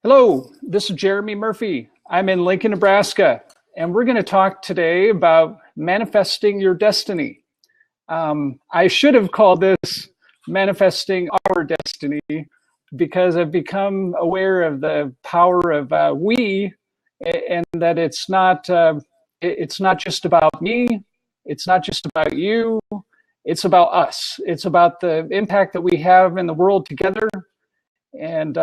Hello, this is Jeremy Murphy. I'm in Lincoln, Nebraska, and we're going to talk today about manifesting your destiny. I should have called this Manifesting Our Destiny because I've become aware of the power of we, and that it's not just about me, it's not just about you, it's about us. It's about the impact that we have in the world together. And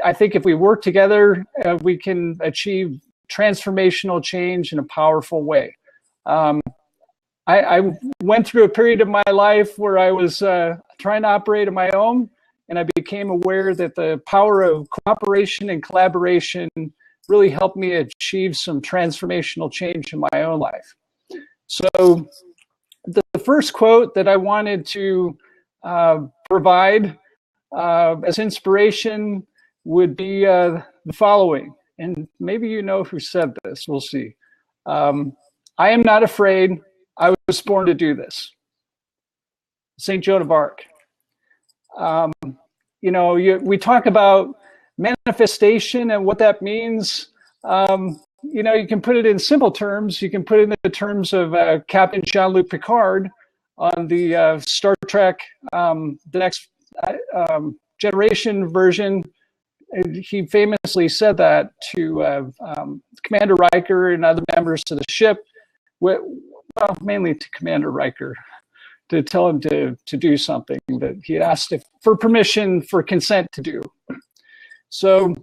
I think if we work together, we can achieve transformational change in a powerful way. I went through a period of my life where I was trying to operate on my own, and I became aware that the power of cooperation and collaboration really helped me achieve some transformational change in my own life. So the first quote that I wanted to provide as inspiration would be the following, and maybe you know who said this, we'll see. I am not afraid, I was born to do this. St. Joan of Arc. We talk about manifestation and what that means. You can put it in simple terms. You can put it in the terms of Captain Jean-Luc Picard on the Star Trek, the Next Generation version. He famously said that to Commander Riker and other members of the ship, well, mainly to Commander Riker, to tell him to do something that he asked for permission, for consent to do. So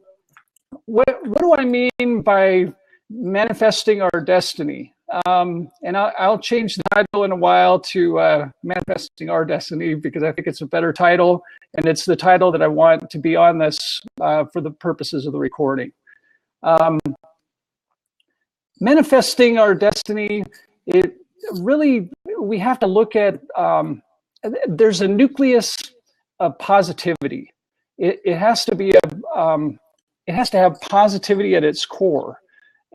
what do I mean by manifesting our destiny? And I'll change the title in a while to Manifesting Our Destiny, because I think it's a better title, and it's the title that I want to be on this for the purposes of the recording. Manifesting our destiny, it really, we have to look at, there's a nucleus of positivity. It has to be it has to have positivity at its core.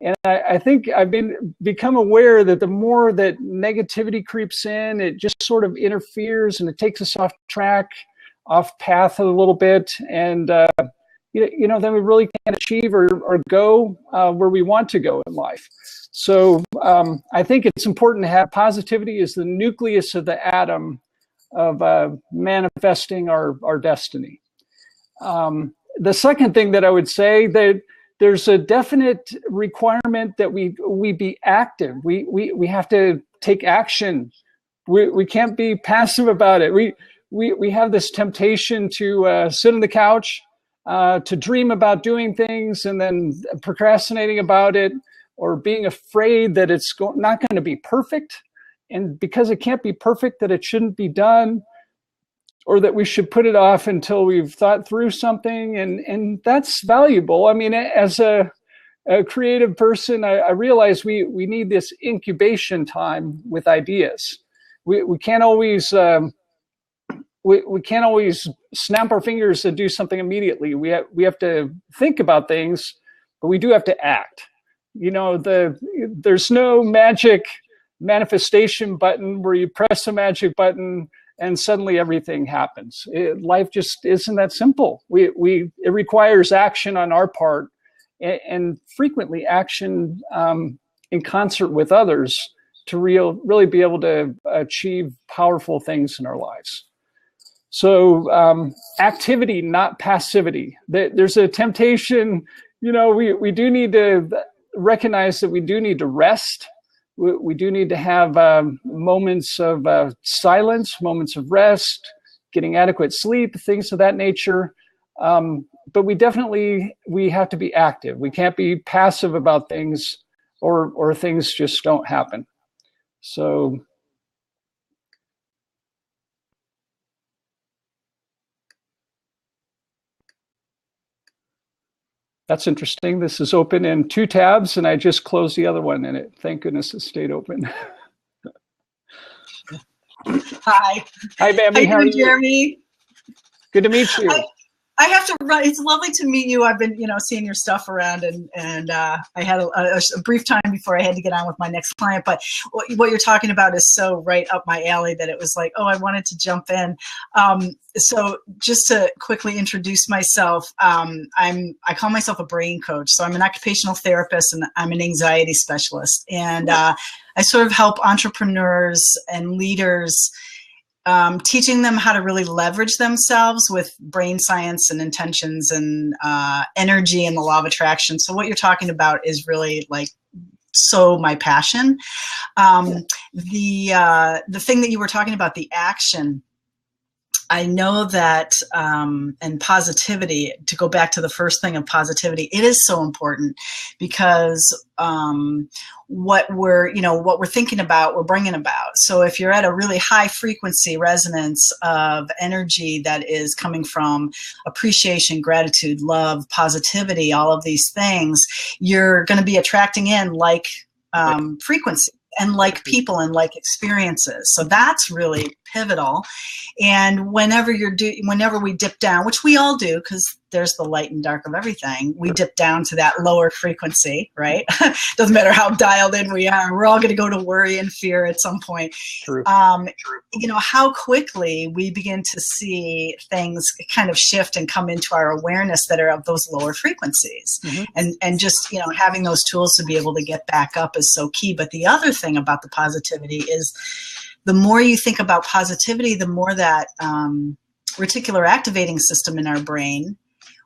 And I think I've become aware that the more that negativity creeps in, it just sort of interferes and it takes us off track, off path a little bit. And, then we really can't achieve or go where we want to go in life. So I think it's important to have positivity as the nucleus of the atom of manifesting our destiny. The second thing that I would say, that there's a definite requirement that we be active. We have to take action. We can't be passive about it. We have this temptation to sit on the couch, to dream about doing things and then procrastinating about it, or being afraid that it's not going to be perfect. And because it can't be perfect, that it shouldn't be done, or that we should put it off until we've thought through something. And that's valuable. I mean, as a creative person, I realize we need this incubation time with ideas. We can't always we can't always snap our fingers and do something immediately. We have to think about things, but we do have to act. There's no magic manifestation button where you press a magic button and suddenly everything happens. Life just isn't that simple. It requires action on our part, and frequently action in concert with others to really be able to achieve powerful things in our lives. So activity, not passivity. There's a temptation, we do need to recognize that we do need to rest. We do need to have moments of silence, moments of rest, getting adequate sleep, things of that nature. But we have to be active. We can't be passive about things, or things just don't happen. So that's interesting. This is open in 2 tabs, and I just closed the other one in it. Thank goodness it stayed open. Hi. Hi, Bambi. How are you? Jeremy. Good to meet you. I have to run. It's lovely to meet you. I've been, seeing your stuff around, and I had a brief time before I had to get on with my next client. But what you're talking about is so right up my alley that it was like, oh, I wanted to jump in. So just to quickly introduce myself, I call myself a brain coach. So I'm an occupational therapist and I'm an anxiety specialist, and I sort of help entrepreneurs and leaders. Teaching them how to really leverage themselves with brain science and intentions and energy and the law of attraction. So what you're talking about is really like so my passion. The thing that you were talking about, the action, I know that, and positivity, to go back to the first thing of positivity, it is so important because what we're thinking about, we're bringing about. So if you're at a really high frequency resonance of energy that is coming from appreciation, gratitude, love, positivity, all of these things, you're going to be attracting in like frequency and like people and like experiences. So that's really pivotal. And whenever we dip down, which we all do, because there's the light and dark of everything, we dip down to that lower frequency, right? Doesn't matter how dialed in we are. We're all going to go to worry and fear at some point. True. How quickly we begin to see things kind of shift and come into our awareness that are of those lower frequencies. Mm-hmm. And just, having those tools to be able to get back up is so key. But the other thing about the positivity is the more you think about positivity, the more that reticular activating system in our brain,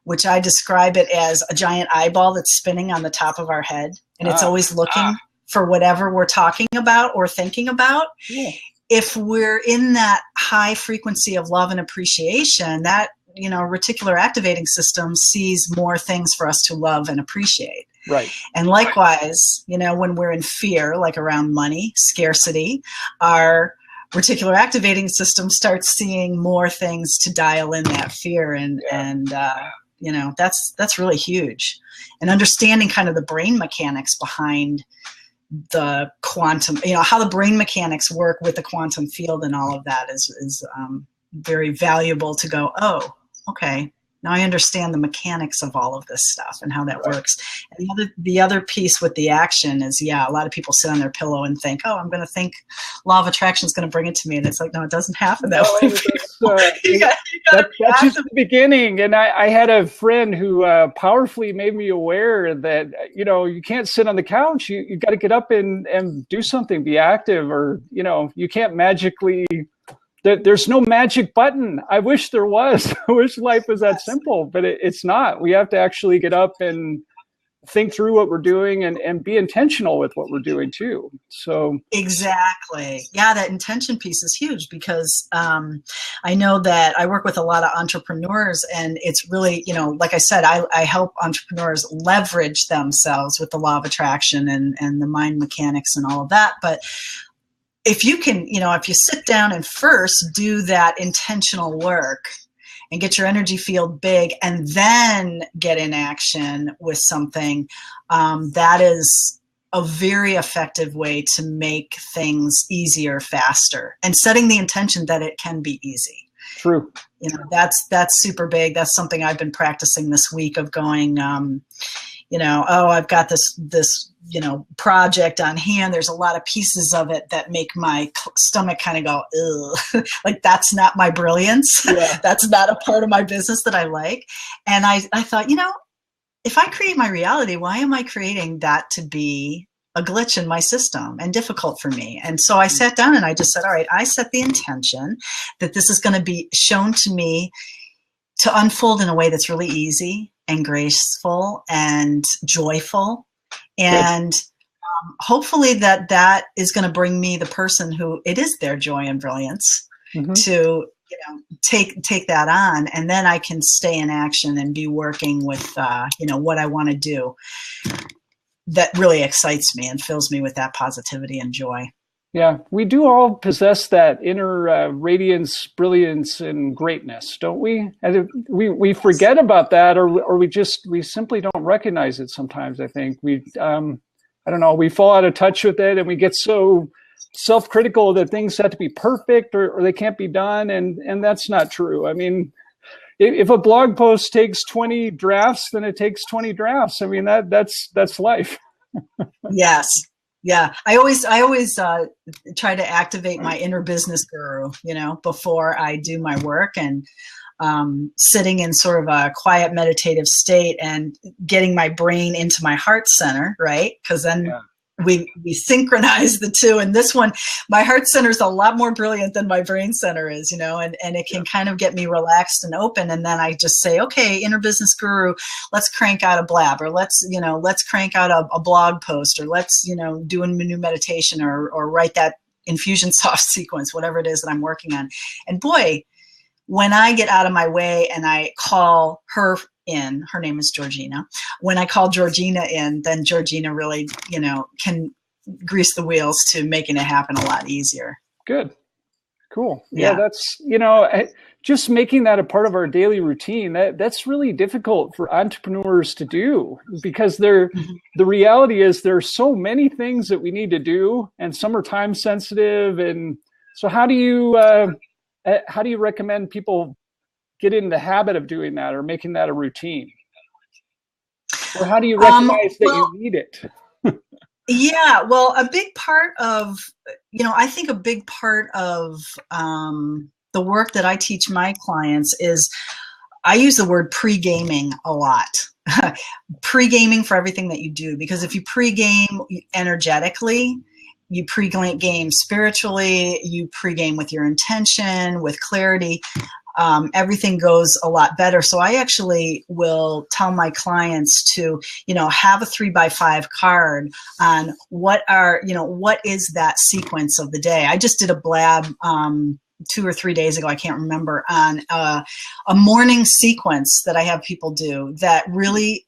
which I describe it as a giant eyeball that's spinning on the top of our head, and it's always looking for whatever we're talking about or thinking about. Yeah. If we're in that high frequency of love and appreciation, that, reticular activating system sees more things for us to love and appreciate. Right. And likewise, when we're in fear, like around money, scarcity, our reticular activating system starts seeing more things to dial in that fear. And that's really huge. And understanding kind of the brain mechanics behind the quantum, how the brain mechanics work with the quantum field and all of that is very valuable to go, oh, okay. Now I understand the mechanics of all of this stuff and how that works. And the other piece with the action is, a lot of people sit on their pillow and think, oh, I'm going to think law of attraction is going to bring it to me. And it's like, no, it doesn't happen that way. That's just the beginning. And I had a friend who powerfully made me aware that, you can't sit on the couch. You got to get up and do something, be active, or, you can't magically... There's no magic button. I wish there was. I wish life was that simple, but it's not. We have to actually get up and think through what we're doing and be intentional with what we're doing too. So exactly. Yeah, that intention piece is huge because I know that I work with a lot of entrepreneurs, and it's really, like I said, I help entrepreneurs leverage themselves with the law of attraction and the mind mechanics and all of that. But if you can, if you sit down and first do that intentional work and get your energy field big and then get in action with something, that is a very effective way to make things easier, faster, and setting the intention that it can be easy. True. That's super big. That's something I've been practicing this week of going, I've got this project on hand. There's a lot of pieces of it that make my stomach kind of go, ugh, like that's not my brilliance. Yeah. That's not a part of my business that I like. And I thought, if I create my reality, why am I creating that to be a glitch in my system and difficult for me? And so I sat down and I just said, all right, I set the intention that this is going to be shown to me to unfold in a way that's really easy and graceful and joyful. And hopefully that is going to bring me the person who it is their joy and brilliance to take that on, and then I can stay in action and be working with what I want to do that really excites me and fills me with that positivity and joy. Yeah, we do all possess that inner radiance, brilliance, and greatness, don't we? And we forget about that, or we simply don't recognize it sometimes. I think I don't know, we fall out of touch with it, and we get so self-critical that things have to be perfect or they can't be done, and that's not true. I mean, if a blog post takes 20 drafts, then it takes 20 drafts. I mean, that's life. Yes. Yeah. I always try to activate my inner business guru, before I do my work, and sitting in sort of a quiet meditative state and getting my brain into my heart center, right? Because then we synchronize the two. And this one, my heart center is a lot more brilliant than my brain center is, and it can kind of get me relaxed and open. And then I just say, okay, inner business guru, let's crank out a blab, or let's crank out a blog post, or let's, do a new meditation, or write that Infusionsoft sequence, whatever it is that I'm working on. And boy, when I get out of my way and I call her in, her name is Georgina. When I call Georgina in, then Georgina really, can grease the wheels to making it happen a lot easier. Good. Cool. Yeah, that's, just making that a part of our daily routine, that's really difficult for entrepreneurs to do, because the reality is there's so many things that we need to do, and some are time sensitive. And so how do you recommend people get in the habit of doing that, or making that a routine? Or how do you recognize that you need it? Yeah, well, a big part of, I think a big part of the work that I teach my clients is, I use the word pre-gaming a lot. Pre-gaming for everything that you do, because if you pre-game energetically, you pre-game spiritually, you pre-game with your intention, with clarity, everything goes a lot better. So I actually will tell my clients to, have a 3x5 card on what is that sequence of the day. I just did a blab 2 or 3 days ago, I can't remember, on a morning sequence that I have people do that really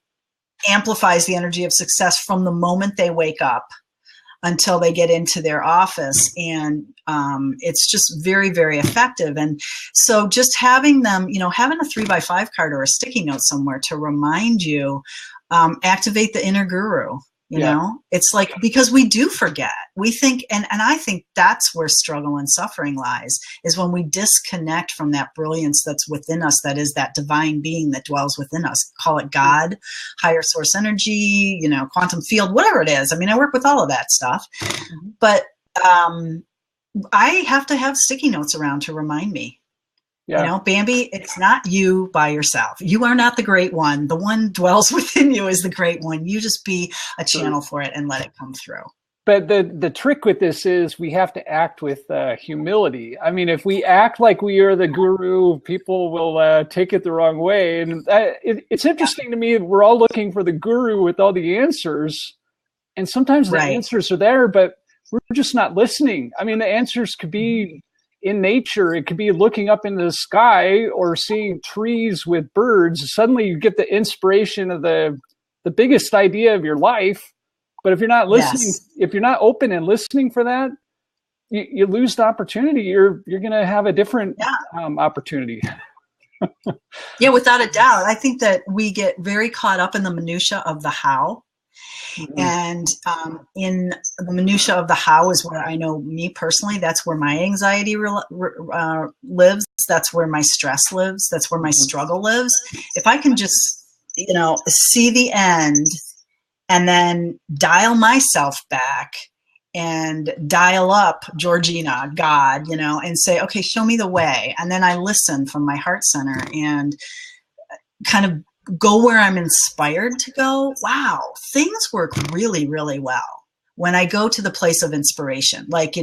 amplifies the energy of success from the moment they wake up until they get into their office. And it's just very, very effective. And so just having them, having a 3x5 card or a sticky note somewhere to remind you, activate the inner guru. It's like, because we do forget, we think, and I think that's where struggle and suffering lies, is when we disconnect from that brilliance that's within us, that is that divine being that dwells within us. Call it God, higher source energy, quantum field, whatever it is. I mean, I work with all of that stuff, but I have to have sticky notes around to remind me. Bambi, it's not you by yourself. You are not the great one. The one dwells within you is the great one. You just be a channel for it and let it come through. But the trick with this is we have to act with humility. I mean, if we act like we are the guru, people will take it the wrong way. And it's interesting to me that we're all looking for the guru with all the answers. And sometimes the answers are there, but we're just not listening. I mean, the answers could be in nature. It could be looking up into the sky or seeing trees with birds. Suddenly you get the inspiration of the biggest idea of your life. But if you're not listening, if you're not open and listening for that, you lose the opportunity. You're going to have a different opportunity. Yeah, without a doubt. I think that we get very caught up in the minutia of the how. And in the minutia of the how is where I know, me personally, that's where my anxiety lives. That's where my stress lives. That's where my struggle lives. If I can just, see the end and then dial myself back and dial up Georgina, God, and say, okay, show me the way. And then I listen from my heart center and kind of go where I'm inspired to go. Wow, things work really, really well when I go to the place of inspiration. Like,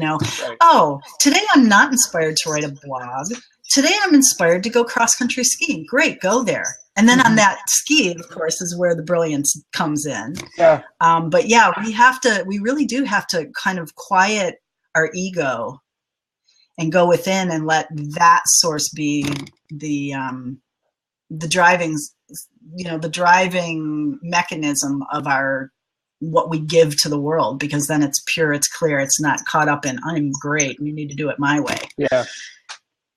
oh, today I'm not inspired to write a blog. Today I'm inspired to go cross-country skiing. Great, go there. And then on that ski, of course, is where the brilliance comes in. Yeah. But yeah, we really do have to kind of quiet our ego and go within and let that source be the driving mechanism of what we give to the world, because then it's pure, it's clear, it's not caught up in I'm great, you need to do it my way. Yeah.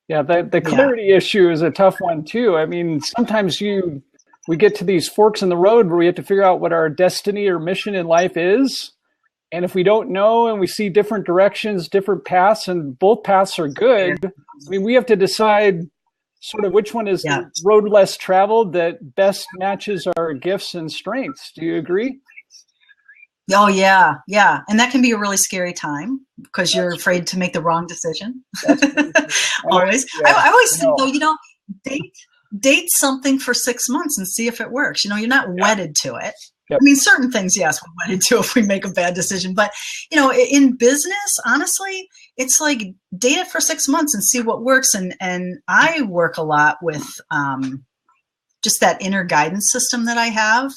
Yeah, the clarity issue is a tough one too. I mean, sometimes we get to these forks in the road where we have to figure out what our destiny or mission in life is. And if we don't know and we see different directions, different paths, and both paths are good, I mean, we have to decide, sort of which one is Yeah. the road less traveled that best matches our gifts and strengths. Do you agree? Oh yeah, yeah, and that can be a really scary time because you're afraid to make the wrong decision. Always. Yeah, I always think no. though, date something for 6 months and see if it works. You're not wedded to it. Yep. I mean, certain things, yes, we're wedded to if we make a bad decision. But in business, honestly, it's like date it for 6 months and see what works. And I work a lot with just that inner guidance system that I have.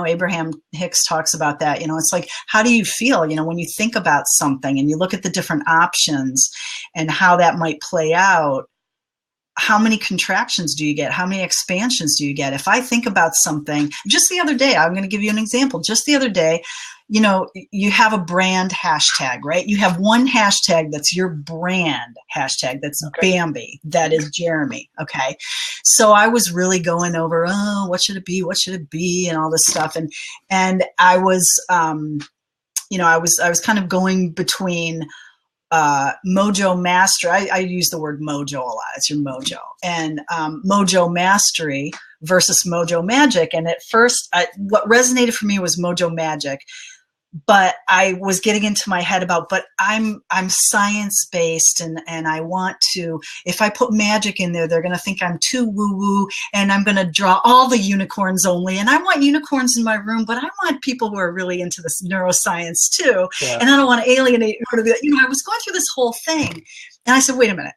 Abraham Hicks talks about that. It's like, how do you feel, when you think about something and you look at the different options and how that might play out? How many contractions do you get? How many expansions do you get? If I think about something, just the other day, I'm going to give you an example. Just the other day, you have a brand hashtag, right? You have one hashtag that's your brand hashtag. That's okay. Bambi. That is Jeremy. Okay. So I was really going over, what should it be? What should it be? And all this stuff. And I was, I was kind of going between Mojo Master. I use the word mojo a lot. It's your mojo. And Mojo Mastery versus Mojo Magic. And at first, what resonated for me was Mojo Magic. But I was getting into my head about, but I'm science-based and I want to, if I put magic in there, they're going to think I'm too woo-woo and I'm going to draw all the unicorns only. And I want unicorns in my room, but I want people who are really into this neuroscience too. Yeah. And I don't want to alienate. I was going through this whole thing and I said, wait a minute,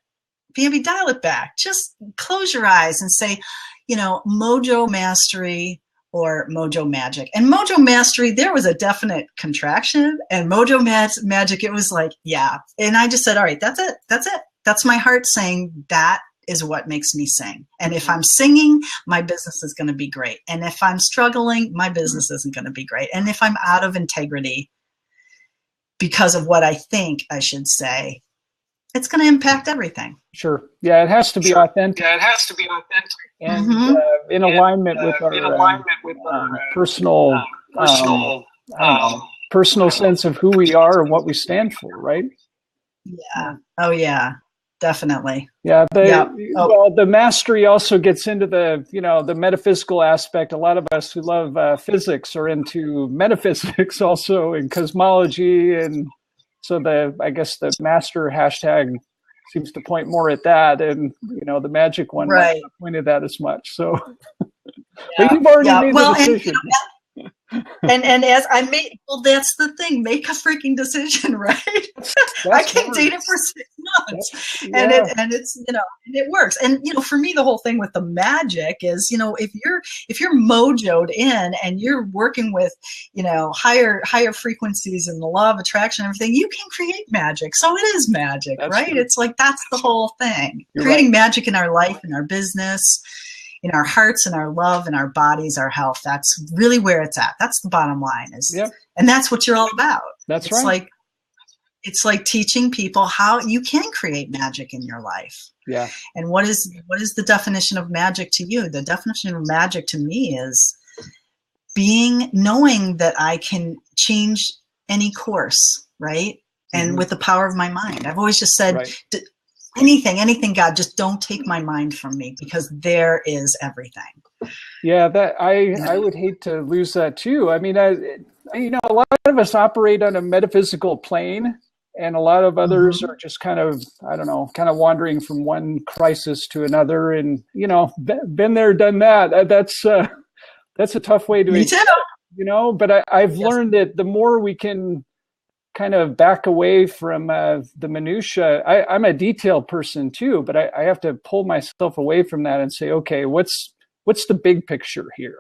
Bambi, dial it back. Just close your eyes and say, Mojo Mastery or Mojo Magic. And Mojo Mastery, there was a definite contraction, and Mojo Magic, it was like, yeah. And I just said, all right, that's it. That's it. That's my heart saying that is what makes me sing. And if I'm singing, my business is going to be great. And if I'm struggling, my business isn't going to be great. And if I'm out of integrity because of what I think I should say, it's going to impact everything. Sure. Yeah, it has to be authentic. Yeah, it has to be authentic. And in alignment with our personal sense of who we are and what we stand for, right? Yeah. Oh, yeah. Definitely. Yeah. Well, the mastery also gets into the metaphysical aspect. A lot of us who love physics are into metaphysics also, and cosmology, and so I guess the master hashtag seems to point more at that, and the magic one right. not point at that as much. So, but you've already made the decision. And as I made, that's the thing. Make a freaking decision, right? I can date it for 6 months, and it's and it works. And for me, the whole thing with the magic is, if you're mojoed in and you're working with higher frequencies and the law of attraction and everything, you can create magic. So it is magic, that's right? True. It's like that's the whole thing. You're creating magic in our life, in our business, in our hearts and our love and our bodies, our health. That's really where it's at. That's the bottom line and that's what you're all about. That's right. It's like teaching people how you can create magic in your life. Yeah. And what is the definition of magic to you? The definition of magic to me is knowing that I can change any course, right? And with the power of my mind. I've always just said, right. Anything, God, just don't take my mind from me, because there is everything. Yeah, that I would hate to lose that too. I mean, a lot of us operate on a metaphysical plane, and a lot of others are just kind of wandering from one crisis to another. And been there, done that. That's a tough way to. Me too. But I've learned that the more we can kind of back away from the minutia. I'm a detail person too, but I have to pull myself away from that and say, okay, what's the big picture here?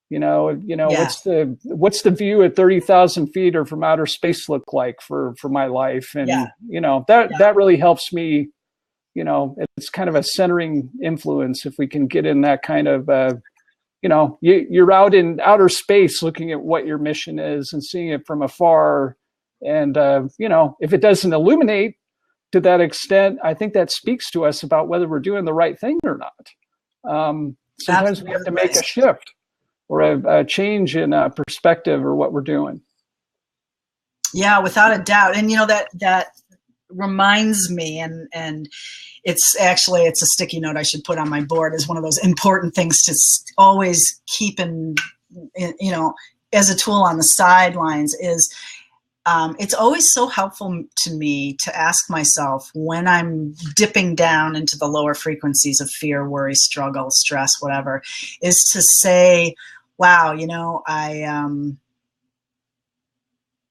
What's the view at 30,000 feet or from outer space look like for my life? And that really helps me. It's kind of a centering influence if we can get in that kind of. You're out in outer space looking at what your mission is and seeing it from afar. And, if it doesn't illuminate to that extent, I think that speaks to us about whether we're doing the right thing or not. Sometimes we have to make a shift or a change in perspective or what we're doing. Yeah, without a doubt. And, that reminds me, and it's a sticky note I should put on my board as one of those important things to always keep in, you know, as a tool on the sidelines is, it's always so helpful to me to ask myself when I'm dipping down into the lower frequencies of fear, worry, struggle, stress, whatever, is to say, wow, you know,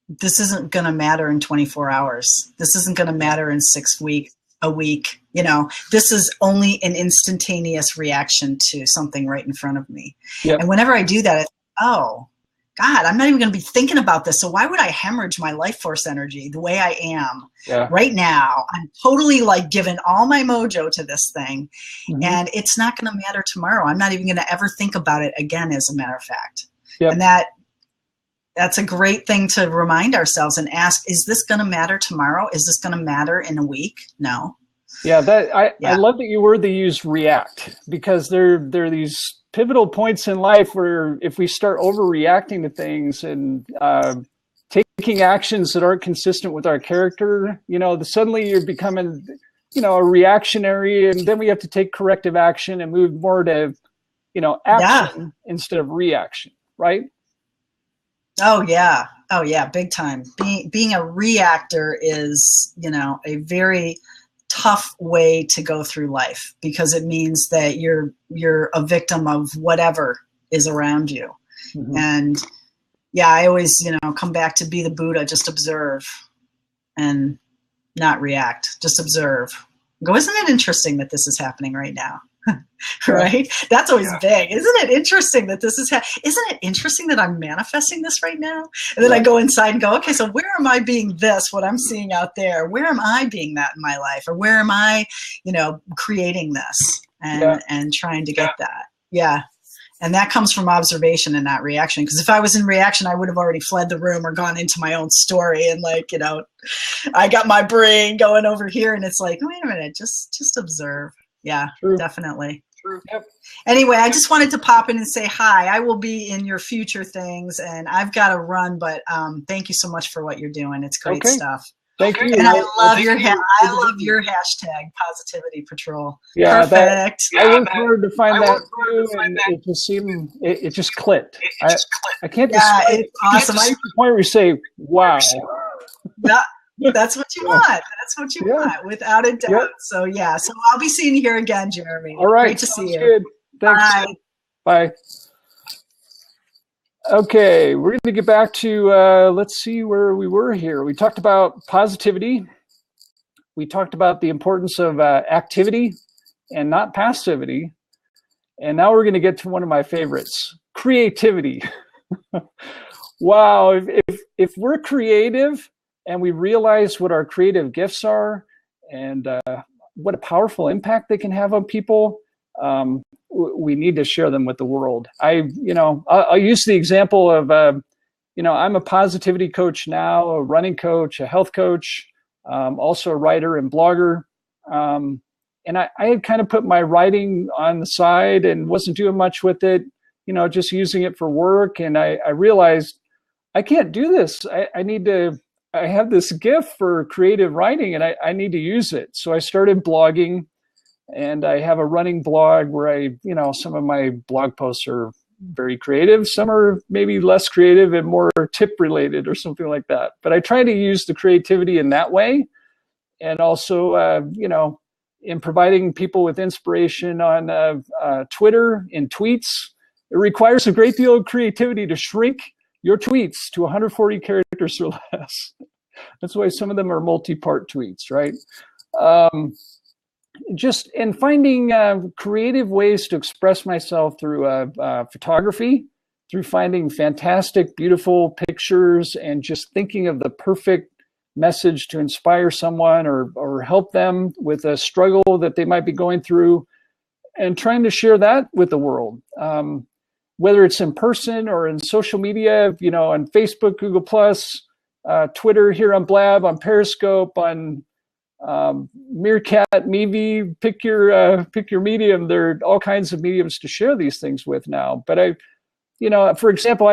this isn't going to matter in 24 hours. This isn't going to matter in 6 weeks, a week. You know, this is only an instantaneous reaction to something right in front of me. Yep. And whenever I do that, it's, oh, God, I'm not even going to be thinking about this. So why would I hemorrhage my life force energy the way I am right now? I'm totally like giving all my mojo to this thing, and it's not going to matter tomorrow. I'm not even going to ever think about it again, as a matter of fact. Yep. And that's a great thing to remind ourselves and ask, is this going to matter tomorrow? Is this going to matter in a week? No. Yeah, I love that you use react, because there are these pivotal points in life where if we start overreacting to things and taking actions that aren't consistent with our character, you know, suddenly you're becoming, you know, a reactionary, and then we have to take corrective action and move more to, you know, action instead of reaction, right? Oh yeah, big time. Being a reactor is, you know, a very tough way to go through life, because it means that you're a victim of whatever is around you. And yeah, I always, you know, come back to be the Buddha, just observe and not react, just observe. Go, isn't it interesting that this is happening right now? Right? That's always big. Isn't it interesting that this is isn't it interesting that I'm manifesting this right now? And then I go inside and go, okay, so where am I being this, what I'm seeing out there? Where am I being that in my life? Or where am I, you know, creating this and trying to get that? Yeah. And that comes from observation and not reaction. Because if I was in reaction, I would have already fled the room or gone into my own story. And like, you know, I got my brain going over here, and it's like, wait a minute, just observe. Yeah, definitely. Yep. Anyway, I just wanted to pop in and say hi. I will be in your future things, and I've got to run, but thank you so much for what you're doing. It's great stuff. Thank you. And I love your hashtag Positivity Patrol. Yeah, perfect. I worked hard to find that too, and it just seemed it just clicked. I can't describe it. It's awesome. It's the point where you say, "Wow." Yeah. That's what you want. That's what you want, without a doubt. Yep. So yeah. So I'll be seeing you here again, Jeremy. All right. Great to see you. Good. Thanks. Bye. Okay, we're going to get back to let's see where we were here. We talked about positivity. We talked about the importance of activity and not passivity. And now we're going to get to one of my favorites, creativity. Wow, if we're creative, and we realize what our creative gifts are and what a powerful impact they can have on people, we need to share them with the world. I'll use the example of, I'm a positivity coach now, a running coach, a health coach, also a writer and blogger. And I had kind of put my writing on the side and wasn't doing much with it, just using it for work. And I realized I can't do this. I have this gift for creative writing, and I need to use it. So I started blogging, and I have a running blog where some of my blog posts are very creative. Some are maybe less creative and more tip related or something like that. But I try to use the creativity in that way. And also, in providing people with inspiration on Twitter in tweets, it requires a great deal of creativity to shrink your tweets to 140 characters or less. That's why some of them are multi-part tweets, right? Just in finding creative ways to express myself through photography, through finding fantastic, beautiful pictures, and just thinking of the perfect message to inspire someone or help them with a struggle that they might be going through, and trying to share that with the world. Whether it's in person or in social media, on Facebook, Google+, Twitter, here on Blab, on Periscope, on Meerkat, Meevee, pick your medium. There are all kinds of mediums to share these things with now. But for example,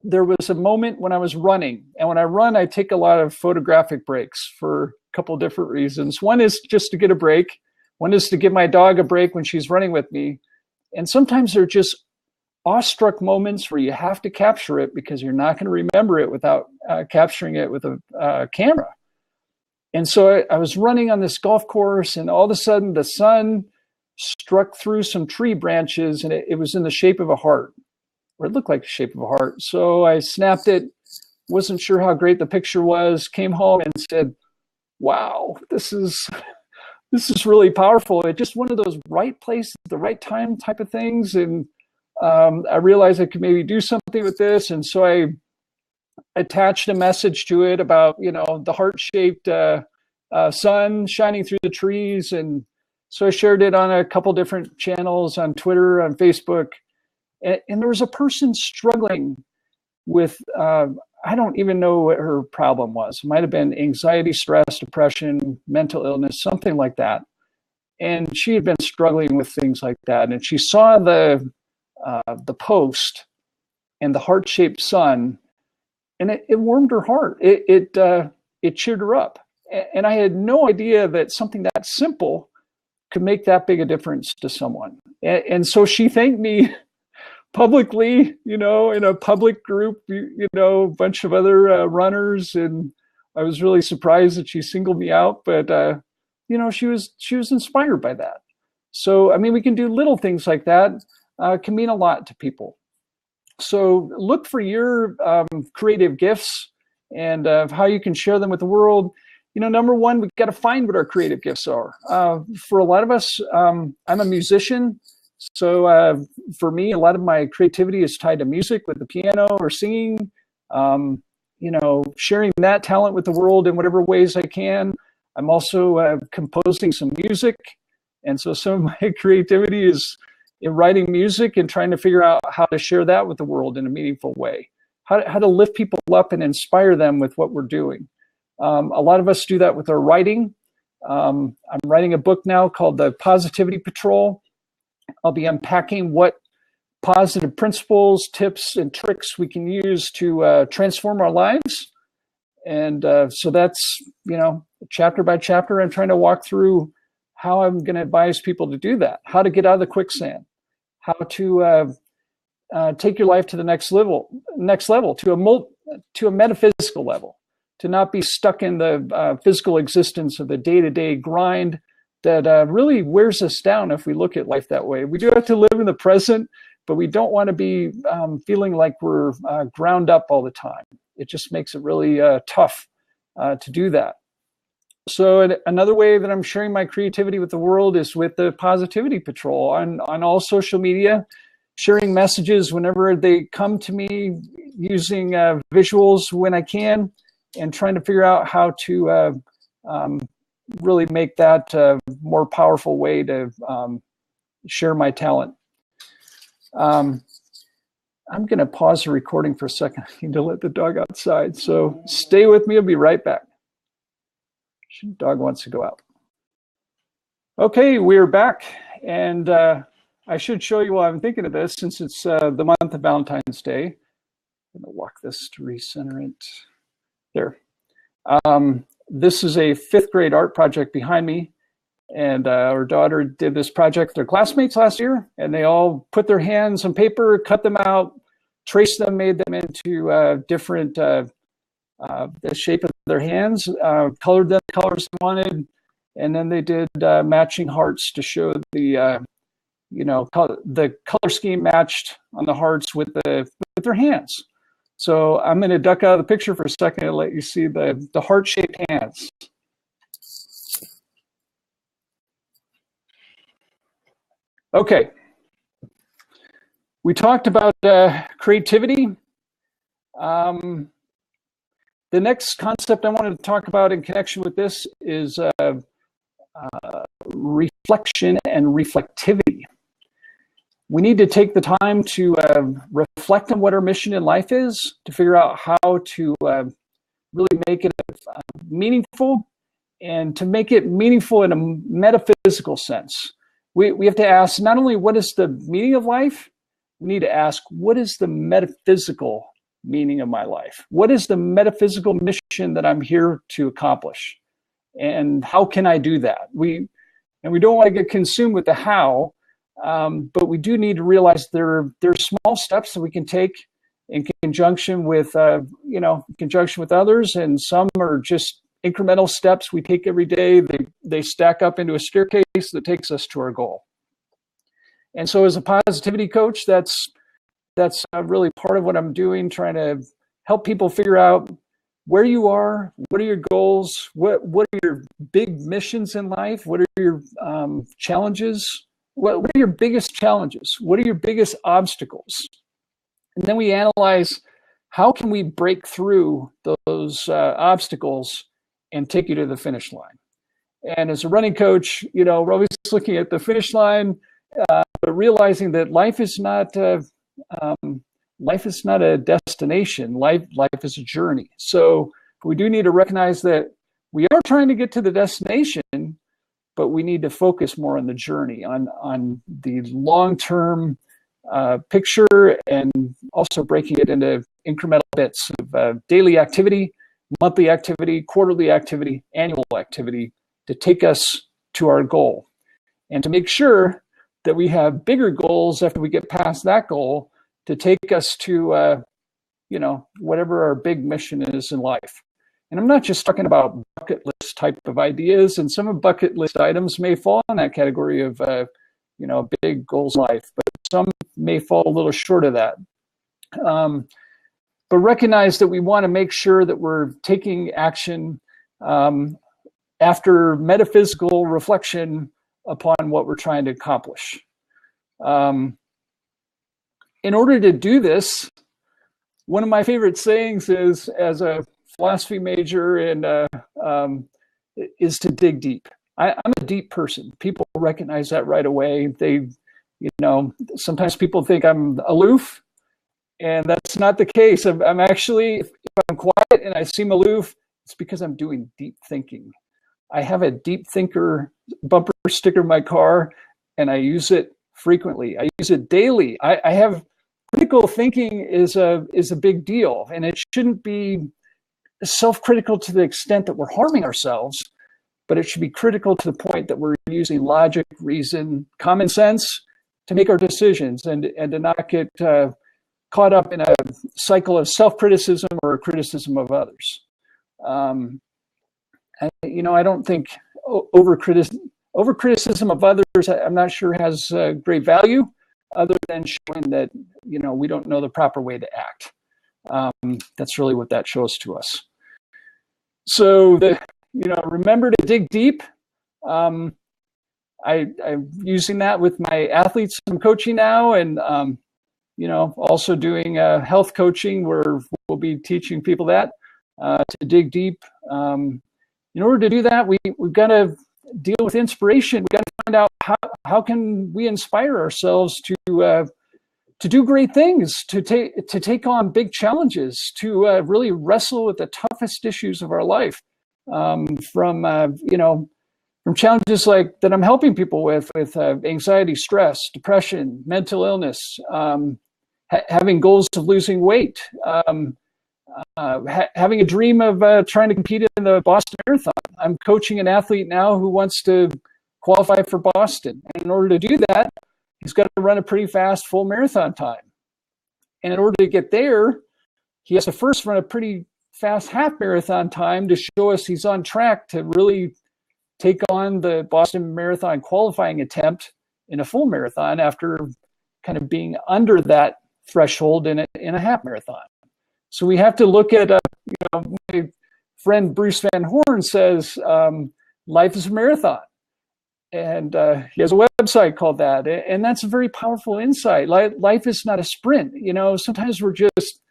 there was a moment when I was running, and when I run, I take a lot of photographic breaks for a couple of different reasons. One is just to get a break. One is to give my dog a break when she's running with me. And sometimes they're just awestruck moments where you have to capture it because you're not going to remember it without capturing it with a camera. And so I was running on this golf course, and all of a sudden the sun struck through some tree branches, and it was in the shape of a heart, or it looked like the shape of a heart. So I snapped it, wasn't sure how great the picture was, came home and said, wow, this is really powerful. It's just one of those right place at the right time type of things. And I realized I could maybe do something with this. And so I attached a message to it about, the heart-shaped sun shining through the trees. And so I shared it on a couple different channels, on Twitter, on Facebook. And there was a person struggling with, I don't even know what her problem was. It might have been anxiety, stress, depression, mental illness, something like that. And she had been struggling with things like that. And she saw the post and the heart-shaped sun, and it warmed her heart. It cheered her up. And I had no idea that something that simple could make that big a difference to someone. And so she thanked me publicly, in a public group, a bunch of other runners. And I was really surprised that she singled me out, but, she was inspired by that. So, we can do little things like that, can mean a lot to people. So look for your creative gifts and how you can share them with the world. Number one, we've got to find what our creative gifts are. For a lot of us, I'm a musician. So for me, a lot of my creativity is tied to music with the piano or singing, sharing that talent with the world in whatever ways I can. I'm also composing some music. And so some of my creativity is in writing music and trying to figure out how to share that with the world in a meaningful way, how to lift people up and inspire them with what we're doing. A lot of us do that with our writing. I'm writing a book now called The Positivity Patrol. I'll be unpacking what positive principles, tips, and tricks we can use to transform our lives. And so that's, chapter by chapter, I'm trying to walk through how I'm going to advise people to do that, how to get out of the quicksand, how to take your life to the next level, to a metaphysical level, to not be stuck in the physical existence of the day-to-day grind that really wears us down if we look at life that way. We do have to live in the present, but we don't want to be feeling like we're ground up all the time. It just makes it really tough to do that. So another way that I'm sharing my creativity with the world is with the Positivity Patrol on all social media, sharing messages whenever they come to me, using visuals when I can, and trying to figure out how to really make that a more powerful way to share my talent. I'm going to pause the recording for a second. I need to let the dog outside. So stay with me. I'll be right back. The dog wants to go out. Okay, we're back. And I should show you while I'm thinking of this, since it's the month of Valentine's Day. I'm going to walk this to recenter it. There. This is a 5th grade art project behind me. And our daughter did this project with their classmates last year. And they all put their hands on paper, cut them out, traced them, made them into different the shape of their hands, colored them the colors they wanted. And then they did matching hearts to show the, the color scheme matched on the hearts with their hands. So I'm going to duck out of the picture for a second and let you see the heart-shaped hands. Okay. We talked about creativity. The next concept I wanted to talk about in connection with this is reflection and reflectivity. We need to take the time to reflect on what our mission in life is, to figure out how to really make it meaningful, and to make it meaningful in a metaphysical sense. We have to ask not only what is the meaning of life, we need to ask what is the metaphysical meaning of my life? What is the metaphysical mission that I'm here to accomplish? And how can I do that? We don't want to get consumed with the how, but we do need to realize there are small steps that we can take in conjunction with others, and some are just incremental steps we take every day. They stack up into a staircase that takes us to our goal. And so, as a positivity coach, that's really part of what I'm doing, trying to help people figure out where you are, what are your goals, what are your big missions in life, what are your challenges, what are your biggest challenges, what are your biggest obstacles, and then we analyze how can we break through those obstacles and take you to the finish line. And as a running coach, we're always looking at the finish line, but realizing that life is not a destination. Life is a journey. So we do need to recognize that we are trying to get to the destination, but we need to focus more on the journey, on the long-term picture, and also breaking it into incremental bits of daily activity, monthly activity, quarterly activity, annual activity to take us to our goal, and to make sure that we have bigger goals after we get past that goal to take us to, whatever our big mission is in life. And I'm not just talking about bucket list type of ideas, and some of bucket list items may fall in that category of, big goals in life, but some may fall a little short of that. But recognize that we want to make sure that we're taking action after metaphysical reflection upon what we're trying to accomplish. In order to do this, one of my favorite sayings is, as a philosophy major, is to dig deep. I'm a deep person. People recognize that right away. Sometimes people think I'm aloof, and that's not the case. I'm actually, if I'm quiet and I seem aloof, it's because I'm doing deep thinking. I have a deep thinker bumper sticker in my car, and I use it frequently. I use it daily. I have critical thinking is a big deal, and it shouldn't be self-critical to the extent that we're harming ourselves, but it should be critical to the point that we're using logic, reason, common sense to make our decisions, and to not get caught up in a cycle of self-criticism or criticism of others. I don't think over-criticism of others, I'm not sure has great value, other than showing that, we don't know the proper way to act. That's really what that shows to us. So remember to dig deep. I'm using that with my athletes I'm coaching now, and also doing health coaching, where we'll be teaching people that to dig deep. In order to do that, we've got to deal with inspiration. We've got to find out how can we inspire ourselves to do great things, to take on big challenges, to really wrestle with the toughest issues of our life, from challenges like that I'm helping people with anxiety, stress, depression, mental illness, having goals of losing weight, having a dream of trying to compete in the Boston Marathon. I'm coaching an athlete now who wants to qualify for Boston. And in order to do that, he's got to run a pretty fast full marathon time. And in order to get there, he has to first run a pretty fast half marathon time to show us he's on track to really take on the Boston Marathon qualifying attempt in a full marathon, after kind of being under that threshold in a half marathon. So we have to look at, my friend Bruce Van Horn says, life is a marathon. And he has a website called that. And that's a very powerful insight. Life is not a sprint. Sometimes we're just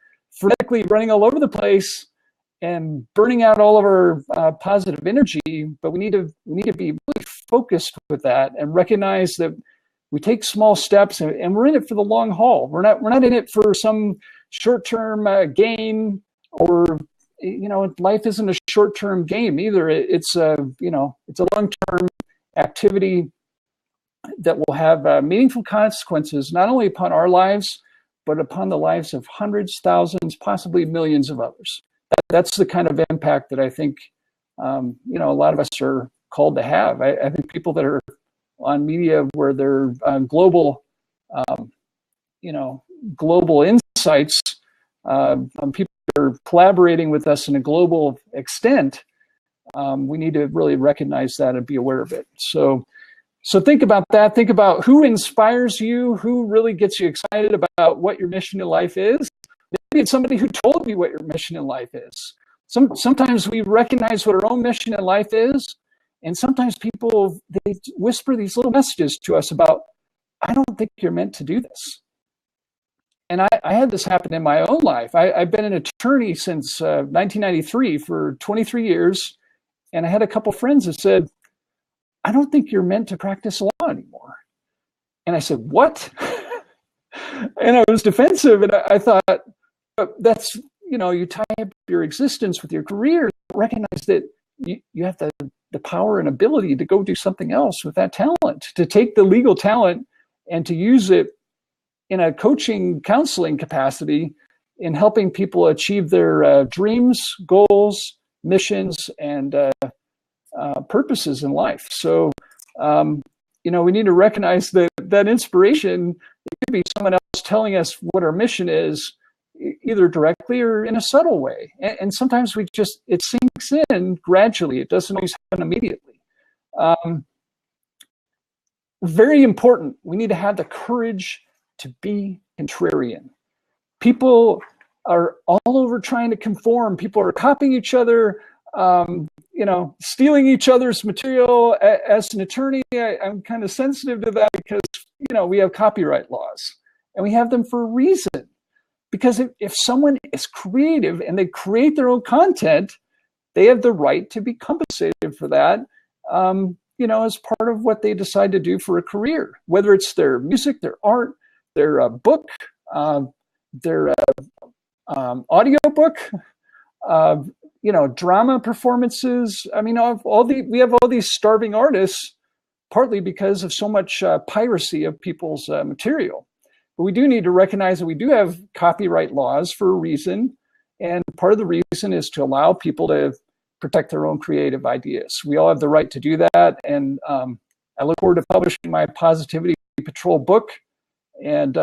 frenetically running all over the place and burning out all of our positive energy. But we need to be really focused with that and recognize that we take small steps, and we're in it for the long haul. We're not in it for some short-term gain, or life isn't a short-term game either. It's a long-term activity that will have meaningful consequences, not only upon our lives, but upon the lives of hundreds, thousands, possibly millions of others. That's the kind of impact that I think, a lot of us are called to have. I think people that are on media where they're global, global insights, people are collaborating with us in a global extent. We need to really recognize that and be aware of it. So think about that. Think about who inspires you, who really gets you excited about what your mission in life is. Maybe it's somebody who told you what your mission in life is. Sometimes we recognize what our own mission in life is, and sometimes people, they whisper these little messages to us about, I don't think you're meant to do this. And I had this happen in my own life. I've been an attorney since 1993 for 23 years, and I had a couple friends that said, I don't think you're meant to practice law anymore. And I said, what? And I was defensive, and I thought, that's, you tie up your existence with your career, recognize that you have the power and ability to go do something else with that talent, to take the legal talent and to use it in a coaching, counseling capacity in helping people achieve their dreams, goals, missions, and purposes in life. So, we need to recognize that inspiration, it could be someone else telling us what our mission is, either directly or in a subtle way. And sometimes it sinks in gradually. It doesn't always happen immediately. Very important. We need to have the courage to be contrarian. People are all over trying to conform. People are copying each other, stealing each other's material. As an attorney, I'm kind of sensitive to that because, we have copyright laws and we have them for a reason. Because if someone is creative and they create their own content, they have the right to be compensated for that, as part of what they decide to do for a career, whether it's their music, their art, their book, their audio book, drama performances. I mean, we have all these starving artists, partly because of so much piracy of people's material. But we do need to recognize that we do have copyright laws for a reason. And part of the reason is to allow people to protect their own creative ideas. We all have the right to do that. And I look forward to publishing my Positivity Patrol book and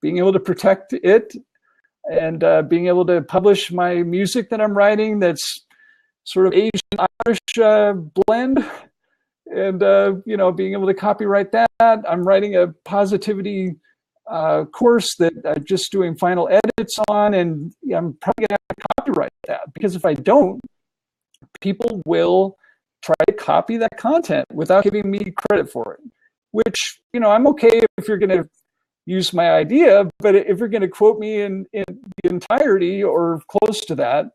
being able to protect it and being able to publish my music that I'm writing that's sort of Asian-Irish blend. And, being able to copyright that. I'm writing a positivity course that I'm just doing final edits on, and I'm probably gonna have to copyright that, because if I don't, people will try to copy that content without giving me credit for it, which, I'm okay if you're gonna use my idea, but if you're gonna quote me in the entirety or close to that,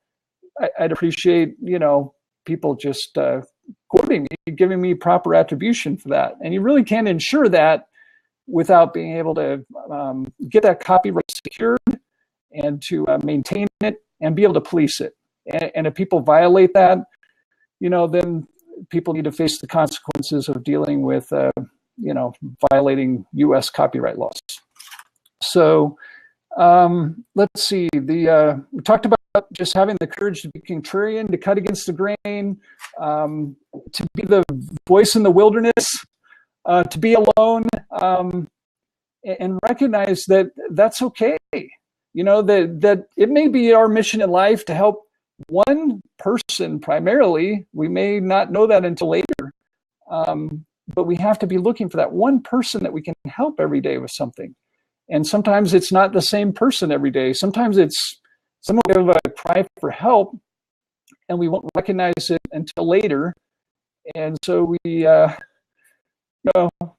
I'd appreciate, people just quoting me, giving me proper attribution for that. And you really can't ensure that without being able to get that copyright secured and to maintain it and be able to police it. And if people violate that, then people need to face the consequences of dealing with, violating U.S. copyright laws. So let's see. We talked about just having the courage to be contrarian, to cut against the grain, to be the voice in the wilderness, to be alone, and recognize that that's okay. That it may be our mission in life to help one person primarily. We may not know that until later, but we have to be looking for that one person that we can help every day with something. And sometimes it's not the same person every day. Sometimes it's someone will give a cry for help, and we won't recognize it until later. And so we,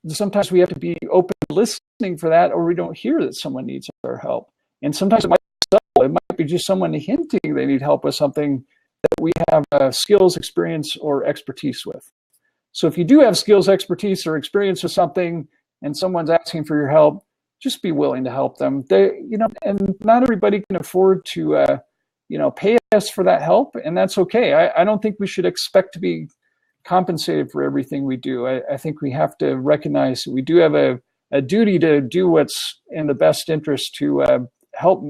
sometimes we have to be open to listening for that, or we don't hear that someone needs our help. And sometimes it might be just someone hinting they need help with something that we have skills, experience, or expertise with. So if you do have skills, expertise, or experience with something, and someone's asking for your help, just be willing to help them. And not everybody can afford to, pay us for that help, and that's okay. I don't think we should expect to be compensated for everything we do. I think we have to recognize that we do have a a duty to do what's in the best interest to help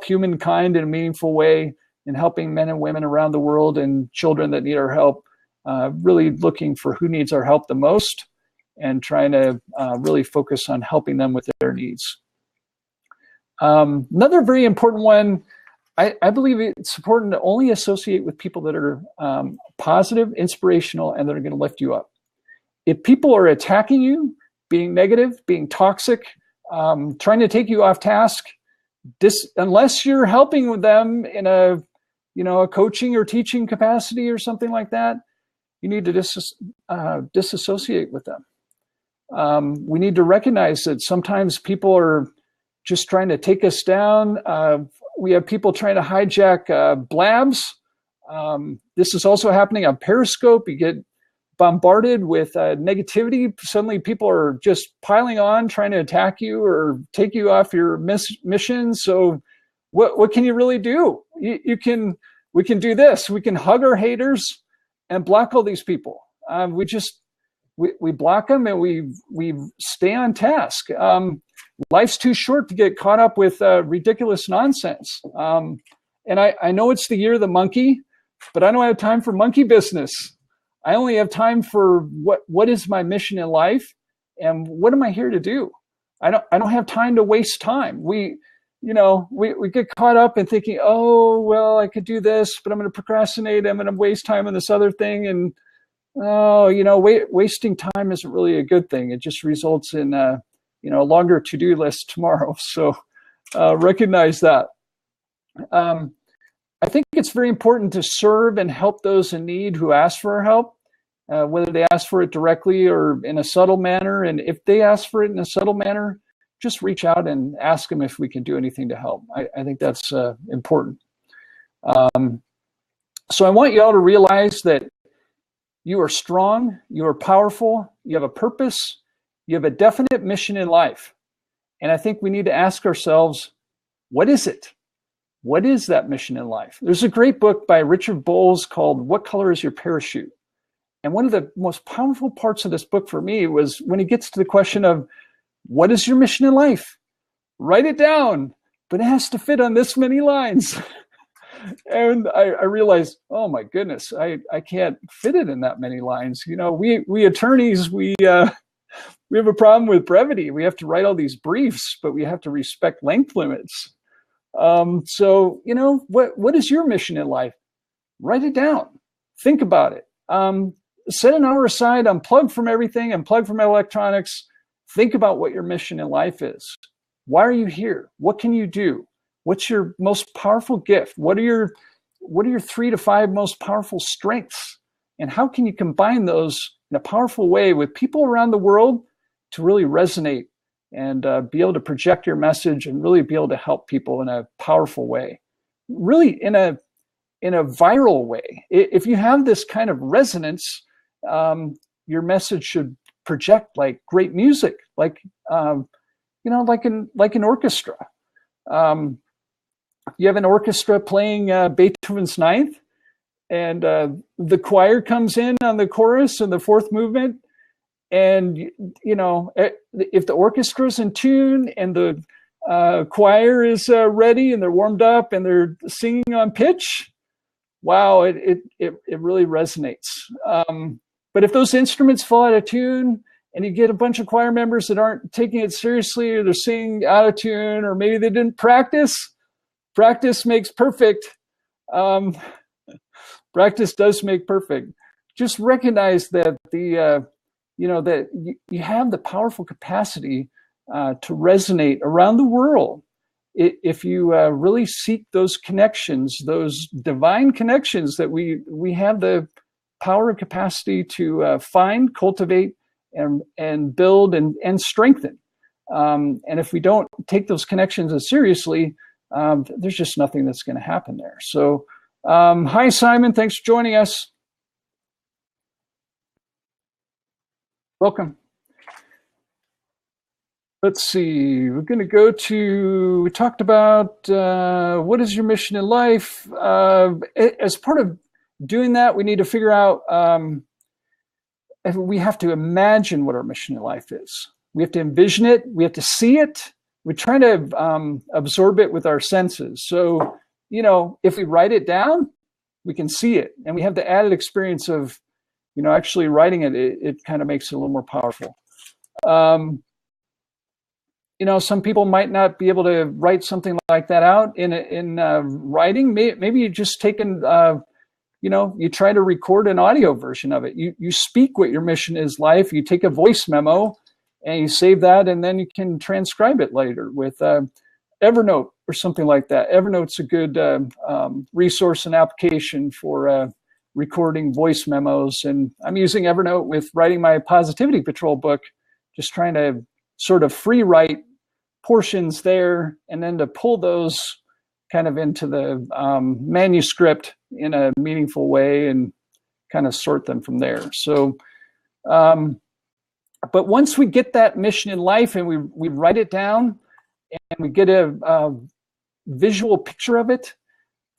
humankind in a meaningful way, and helping men and women around the world and children that need our help, really looking for who needs our help the most and trying to really focus on helping them with their needs. Another very important one, I believe it's important to only associate with people that are positive, inspirational, and that are going to lift you up. If people are attacking you, being negative, being toxic, trying to take you off task, unless you're helping with them in a coaching or teaching capacity or something like that, you need to disassociate with them. We need to recognize that sometimes people are just trying to take us down. We have people trying to hijack blabs. This is also happening on Periscope. You get bombarded with negativity. Suddenly people are just piling on, trying to attack you or take you off your mission. So what can you really do? We can do this. We can hug our haters and block all these people. We block them and we stay on task. Life's too short to get caught up with ridiculous nonsense. And I know it's the year of the monkey, but I don't have time for monkey business. I only have time for what is my mission in life and what am I here to do? I don't have time to waste time. We get caught up in thinking, oh, well, I could do this, but I'm going to procrastinate. I'm going to waste time on this other thing. And, wasting time isn't really a good thing. It just results in, a longer to-do list tomorrow. So recognize that. I think it's very important to serve and help those in need who ask for our help, whether they ask for it directly or in a subtle manner. And if they ask for it in a subtle manner, just reach out and ask them if we can do anything to help. I think that's important. So I want you all to realize that you are strong, you are powerful, you have a purpose, you have a definite mission in life. And I think we need to ask ourselves, what is it? What is that mission in life? There's a great book by Richard Bowles called What Color is Your Parachute? And one of the most powerful parts of this book for me was when he gets to the question of, what is your mission in life? Write it down, but it has to fit on this many lines. And I realized, oh my goodness, I can't fit it in that many lines. We attorneys, we have a problem with brevity. We have to write all these briefs, but we have to respect length limits. So, what is your mission in life? Write it down. Think about it. Set an hour aside, unplug from everything, unplug from electronics. Think about what your mission in life is. Why are you here? What can you do? What's your most powerful gift? What are your 3 to 5 most powerful strengths? And how can you combine those in a powerful way with people around the world to really resonate and be able to project your message and really be able to help people in a powerful way, really in a viral way. If you have this kind of resonance, your message should project like great music, like an orchestra. You have an orchestra playing Beethoven's Ninth, and the choir comes in on the chorus and the fourth movement. And, if the orchestra is in tune and the choir is ready and they're warmed up and they're singing on pitch, wow, it really resonates. But if those instruments fall out of tune and you get a bunch of choir members that aren't taking it seriously, or they're singing out of tune, or maybe they didn't practice makes perfect. Practice does make perfect. Just recognize that that you have the powerful capacity to resonate around the world if you really seek those connections, those divine connections that we have the power and capacity to find, cultivate, and build and strengthen. And if we don't take those connections as seriously, there's just nothing that's going to happen there. So, hi, Simon. Thanks for joining us. Welcome. Let's see. We're going to go to, we talked about what is your mission in life. As part of doing that, we need to figure out, we have to imagine what our mission in life is. We have to envision it. We have to see it. We try to absorb it with our senses. So, you know, if we write it down, we can see it. And we have the added experience of, you know, actually writing it. It kind of makes it a little more powerful. You know, some people might not be able to write something like that out in writing. Maybe you just taken, you know, you try to record an audio version of it. You speak what your mission is life. You take a voice memo and you save that, and then you can transcribe it later with Evernote or something like that. Evernote's a good resource and application for recording voice memos. And I'm using Evernote with writing my Positivity Patrol book, just trying to sort of free write portions there, and then to pull those kind of into the manuscript in a meaningful way and kind of sort them from there. So, but once we get that mission in life and we write it down and we get a visual picture of it,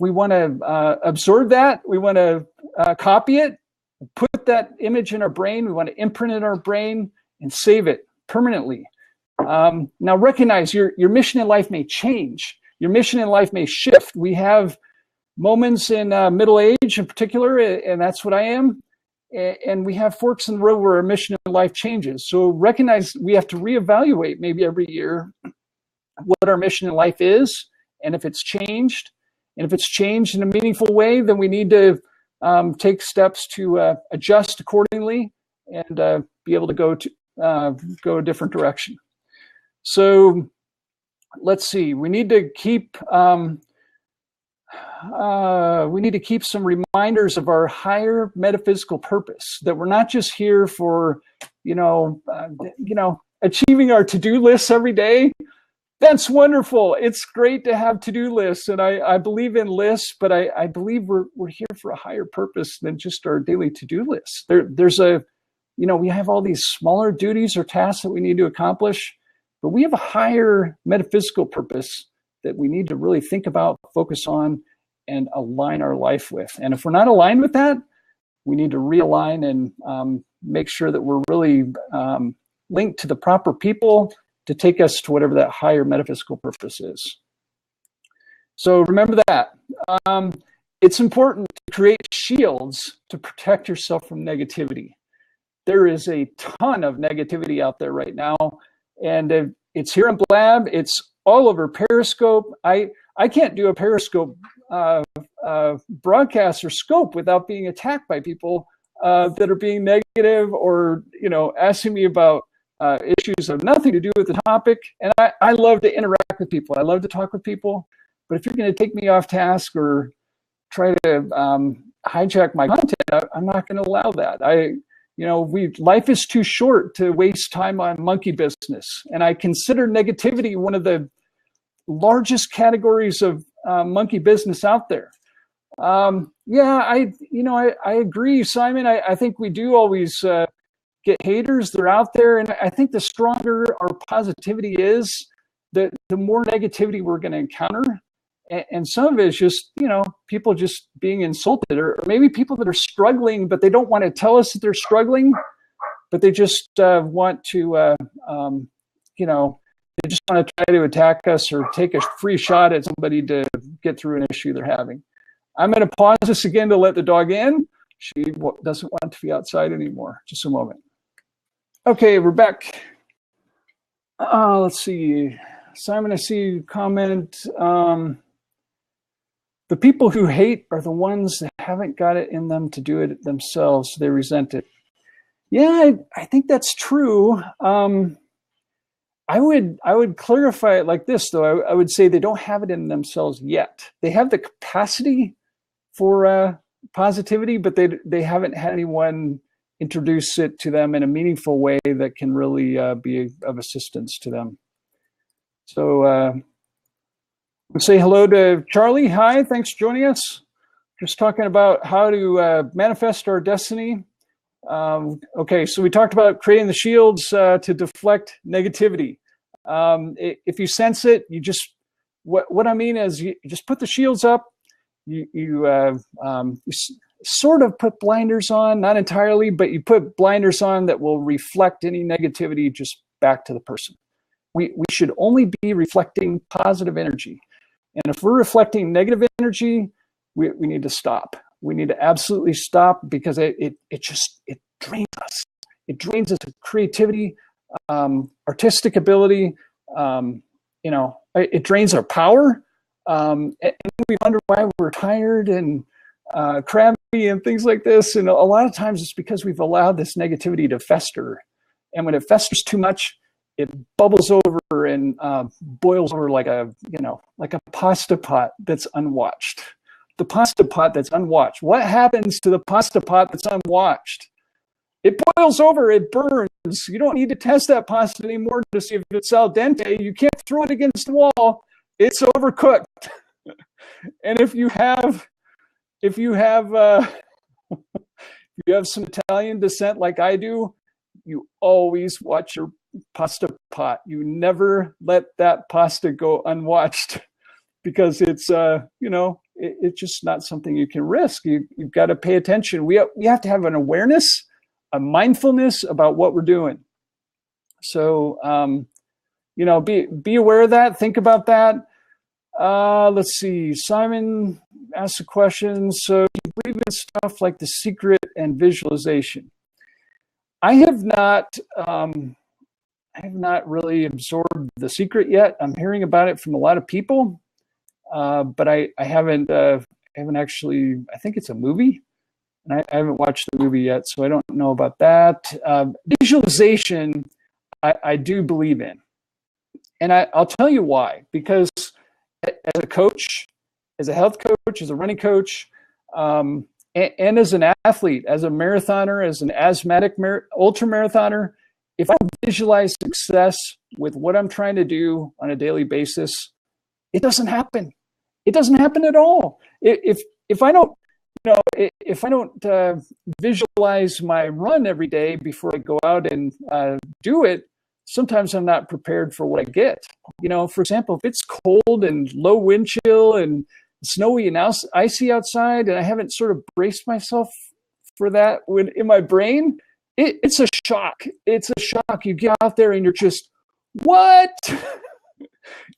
we want to absorb that. We want to copy it, put that image in our brain. We want to imprint it in our brain and save it permanently. Now recognize your mission in life may change. Your mission in life may shift. We have moments in middle age in particular, and that's what I am. And we have forks in the road where our mission in life changes. So recognize we have to reevaluate maybe every year what our mission in life is, and if it's changed. And if it's changed in a meaningful way, then we need to take steps to adjust accordingly and be able to go a different direction. So let's see. We need to keep some reminders of our higher metaphysical purpose. That we're not just here for, achieving our to-do lists every day. That's wonderful. It's great to have to-do lists, and I believe in lists, but I believe we're here for a higher purpose than just our daily to-do lists. We have all these smaller duties or tasks that we need to accomplish, but we have a higher metaphysical purpose that we need to really think about, focus on, and align our life with. And if we're not aligned with that, we need to realign and make sure that we're really linked to the proper people to take us to whatever that higher metaphysical purpose is. So remember that. It's important to create shields to protect yourself from negativity. There is a ton of negativity out there right now, and it's here in Blab. It's all over Periscope. I can't do a Periscope broadcast or scope without being attacked by people that are being negative or asking me about issues that have nothing to do with the topic. And I love to interact with people. I love to talk with people. But if you're going to take me off task or try to hijack my content, I'm not going to allow that. Life is too short to waste time on monkey business. And I consider negativity one of the largest categories of monkey business out there. I agree, Simon. I think we do always get haters. They're out there. And I think the stronger our positivity is, the more negativity we're going to encounter. And some of it is just, people just being insulted, or maybe people that are struggling, but they don't want to tell us that they're struggling, but they just want to, they just want to try to attack us or take a free shot at somebody to get through an issue they're having. I'm going to pause this again to let the dog in. She doesn't want to be outside anymore. Just a moment. Okay, we're back. Let's see. Simon, I see you comment. The people who hate are the ones that haven't got it in them to do it themselves. They resent it. Yeah, I think that's true. I would clarify it like this, though. I would say they don't have it in themselves yet. They have the capacity for positivity, but they haven't had anyone introduce it to them in a meaningful way that can really be of assistance to them. So we'll say hello to Charlie. Hi, thanks for joining us. Just talking about how to manifest our destiny. Okay, so we talked about creating the shields to deflect negativity. If you sense it, you just, what I mean is you just put the shields up. You sort of put blinders on, not entirely, but you put blinders on that will reflect any negativity just back to the person. We should only be reflecting positive energy. And if we're reflecting negative energy, we need to stop. We need to absolutely stop, because it drains us. It drains us of creativity, artistic ability. It drains our power. And we wonder why we're tired and crabby and things like this. And a lot of times it's because we've allowed this negativity to fester. And when it festers too much, it bubbles over and boils over like a pasta pot that's unwatched. The pasta pot that's unwatched. What happens to the pasta pot that's unwatched? It boils over, it burns. You don't need to test that pasta anymore to see if it's al dente. You can't throw it against the wall. It's overcooked. And if you have some Italian descent like I do, you always watch your pasta pot. You never let that pasta go unwatched, because it's it's just not something you can risk. You've got to pay attention. We have to have an awareness, a mindfulness about what we're doing. So be aware of that. Think about that. Let's see. Simon asked a question. So you believe in stuff like The Secret and visualization? I have not really absorbed The Secret yet. I'm hearing about it from a lot of people, but I haven't actually. I think it's a movie, and I haven't watched the movie yet, so I don't know about that. Visualization, I do believe in, and I'll tell you why. Because as a coach, as a health coach, as a running coach, and as an athlete, as a marathoner, as an asthmatic ultramarathoner, if I visualize success with what I'm trying to do on a daily basis, it doesn't happen. It doesn't happen at all. If I don't, visualize my run every day before I go out and do it, sometimes I'm not prepared for what I get. For example, if it's cold and low wind chill and snowy and icy outside, and I haven't sort of braced myself for that in my brain, it's a shock. It's a shock. You get out there and you're just, what?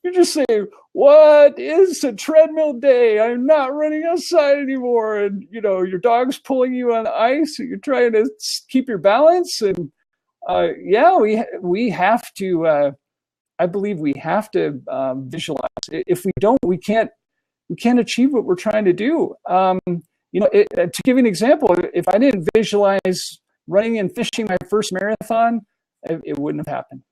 You just say, what is a treadmill day? I'm not running outside anymore. And, your dog's pulling you on the ice. And you're trying to keep your balance. And we have to, I believe we have to visualize. If we don't, we can't achieve what we're trying to do. To give you an example, if I didn't visualize running and finishing my first marathon, it wouldn't have happened.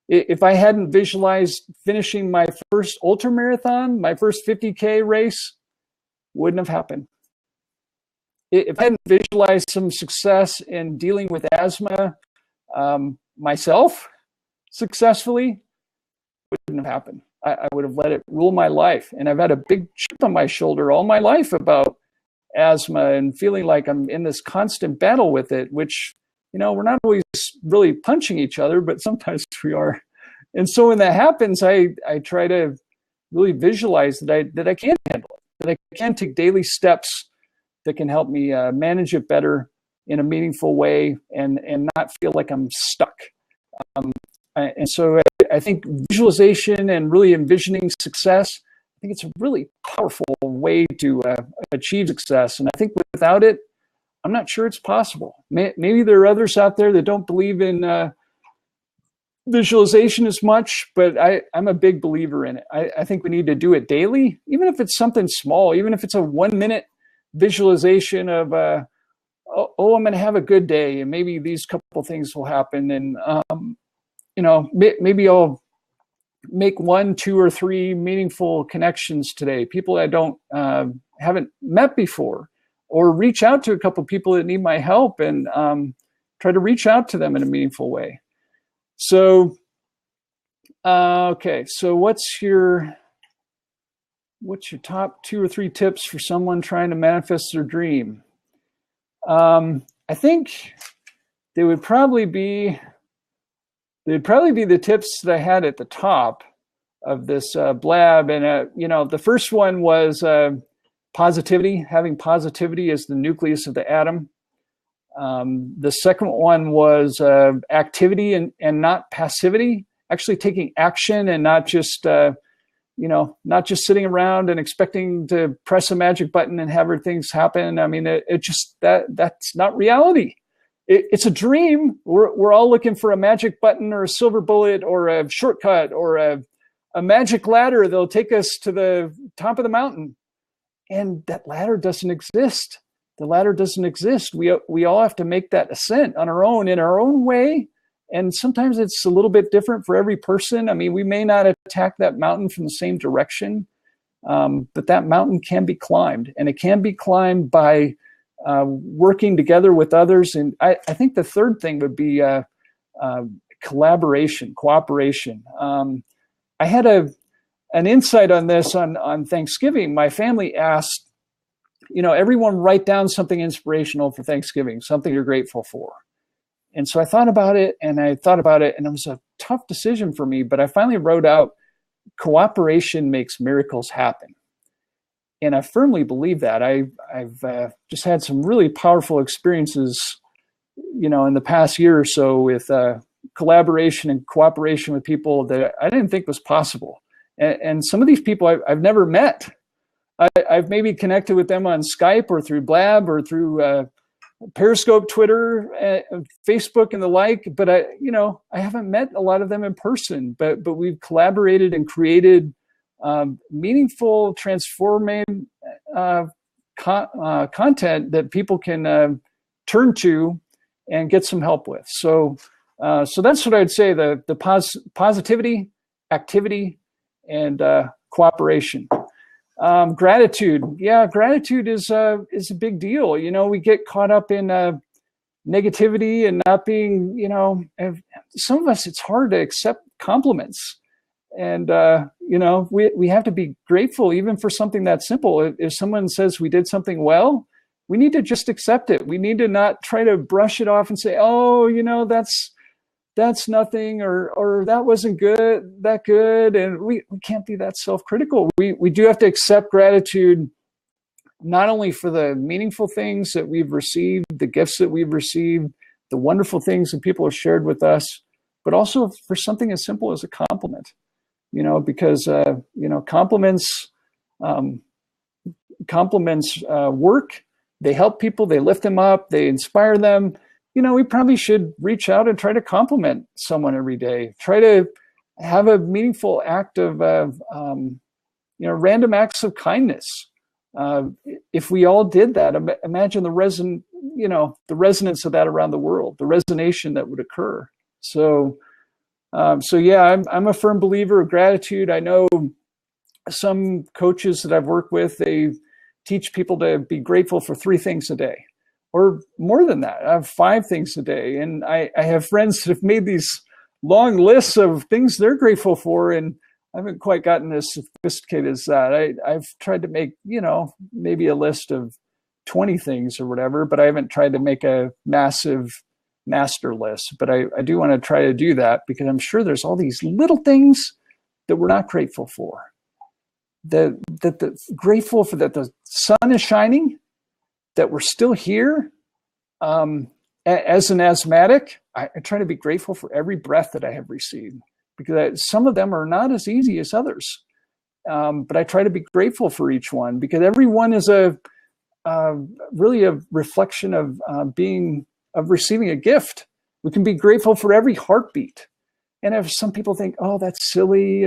If I hadn't visualized finishing my first ultra marathon, my first 50K race, wouldn't have happened. If I hadn't visualized some success in dealing with asthma myself successfully, wouldn't have happened. I would have let it rule my life. And I've had a big chip on my shoulder all my life about asthma and feeling like I'm in this constant battle with it, which, we're not always really punching each other, but sometimes we are. And so when that happens, I try to really visualize that I can handle it, that I can take daily steps that can help me manage it better in a meaningful way and not feel like I'm stuck. And so I think visualization and really envisioning success, I think it's a really powerful way to achieve success. And I think without it, I'm not sure it's possible. Maybe there are others out there that don't believe in visualization as much, but I'm a big believer in it. I think we need to do it daily, even if it's something small, even if it's a 1-minute visualization of, I'm going to have a good day, and maybe these couple things will happen. And, maybe I'll make 1, 2, or 3 meaningful connections today, people I haven't met before, or reach out to a couple people that need my help and try to reach out to them in a meaningful way. So, okay. So what's your top 2 or 3 tips for someone trying to manifest their dream? I think they would probably be the tips that I had at the top of this blab. And, the first one was positivity, having positivity as the nucleus of the atom. The second one was activity and not passivity, actually taking action and not just not just sitting around and expecting to press a magic button and have things happen. I mean, it just that's not reality. It's a dream. We're all looking for a magic button or a silver bullet or a shortcut or a magic ladder that'll take us to the top of the mountain. And that ladder doesn't exist. The ladder doesn't exist. We all have to make that ascent on our own, in our own way. And sometimes it's a little bit different for every person. I mean, we may not attack that mountain from the same direction, but that mountain can be climbed. And it can be climbed by working together with others. And I think the third thing would be collaboration, cooperation. I had an insight on this on Thanksgiving. My family asked, everyone write down something inspirational for Thanksgiving, something you're grateful for. And so I thought about it, and it was a tough decision for me, but I finally wrote out, cooperation makes miracles happen. And I firmly believe that. I've just had some really powerful experiences, in the past year or so with collaboration and cooperation with people that I didn't think was possible. And some of these people I've never met. I've maybe connected with them on Skype or through Blab or through Periscope, Twitter, Facebook, and the like. But I haven't met a lot of them in person. But we've collaborated and created meaningful, transforming content that people can turn to and get some help with. So that's what I'd say: the positivity, activity, and cooperation. Gratitude. Yeah, gratitude is a big deal. We get caught up in negativity and not being, some of us, it's hard to accept compliments. And, we have to be grateful even for something that simple. If someone says we did something well, we need to just accept it. We need to not try to brush it off and say, oh, that's nothing, or that wasn't that good. And we can't be that self-critical. We do have to accept gratitude, not only for the meaningful things that we've received, the gifts that we've received, the wonderful things that people have shared with us, but also for something as simple as a compliment, because, compliments work. They help people, they lift them up, they inspire them. We probably should reach out and try to compliment someone every day. Try to have a meaningful act of, random acts of kindness. If we all did that, imagine the resonance of that around the world, the resonation that would occur. So yeah, I'm a firm believer of gratitude. I know some coaches that I've worked with, they teach people to be grateful for 3 things a day. Or more than that. I have 5 things a day. And I have friends that have made these long lists of things they're grateful for. And I haven't quite gotten as sophisticated as that. I've tried to make, maybe a list of 20 things or whatever, but I haven't tried to make a massive master list. But I do want to try to do that, because I'm sure there's all these little things that we're not grateful for. Grateful for that the sun is shining, that we're still here. As an asthmatic, I try to be grateful for every breath that I have received, because some of them are not as easy as others. But I try to be grateful for each one, because every one is really a reflection of receiving a gift. We can be grateful for every heartbeat. And if some people think, oh, that's silly,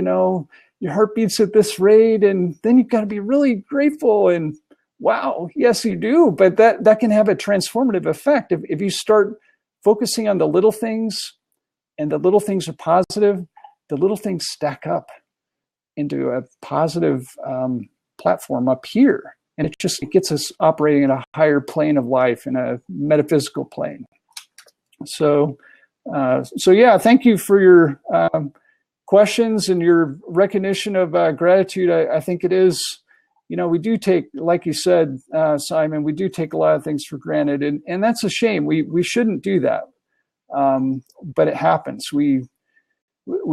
your heart beats at this rate, and then you've got to be really grateful. And wow, yes, you do. But that can have a transformative effect. If you start focusing on the little things, and the little things are positive, the little things stack up into a positive platform up here. And it gets us operating in a higher plane of life, in a metaphysical plane. So yeah, thank you for your questions and your recognition of gratitude. I think it is, we do take, like you said, Simon, we do take a lot of things for granted, and that's a shame. We shouldn't do that. But it happens. We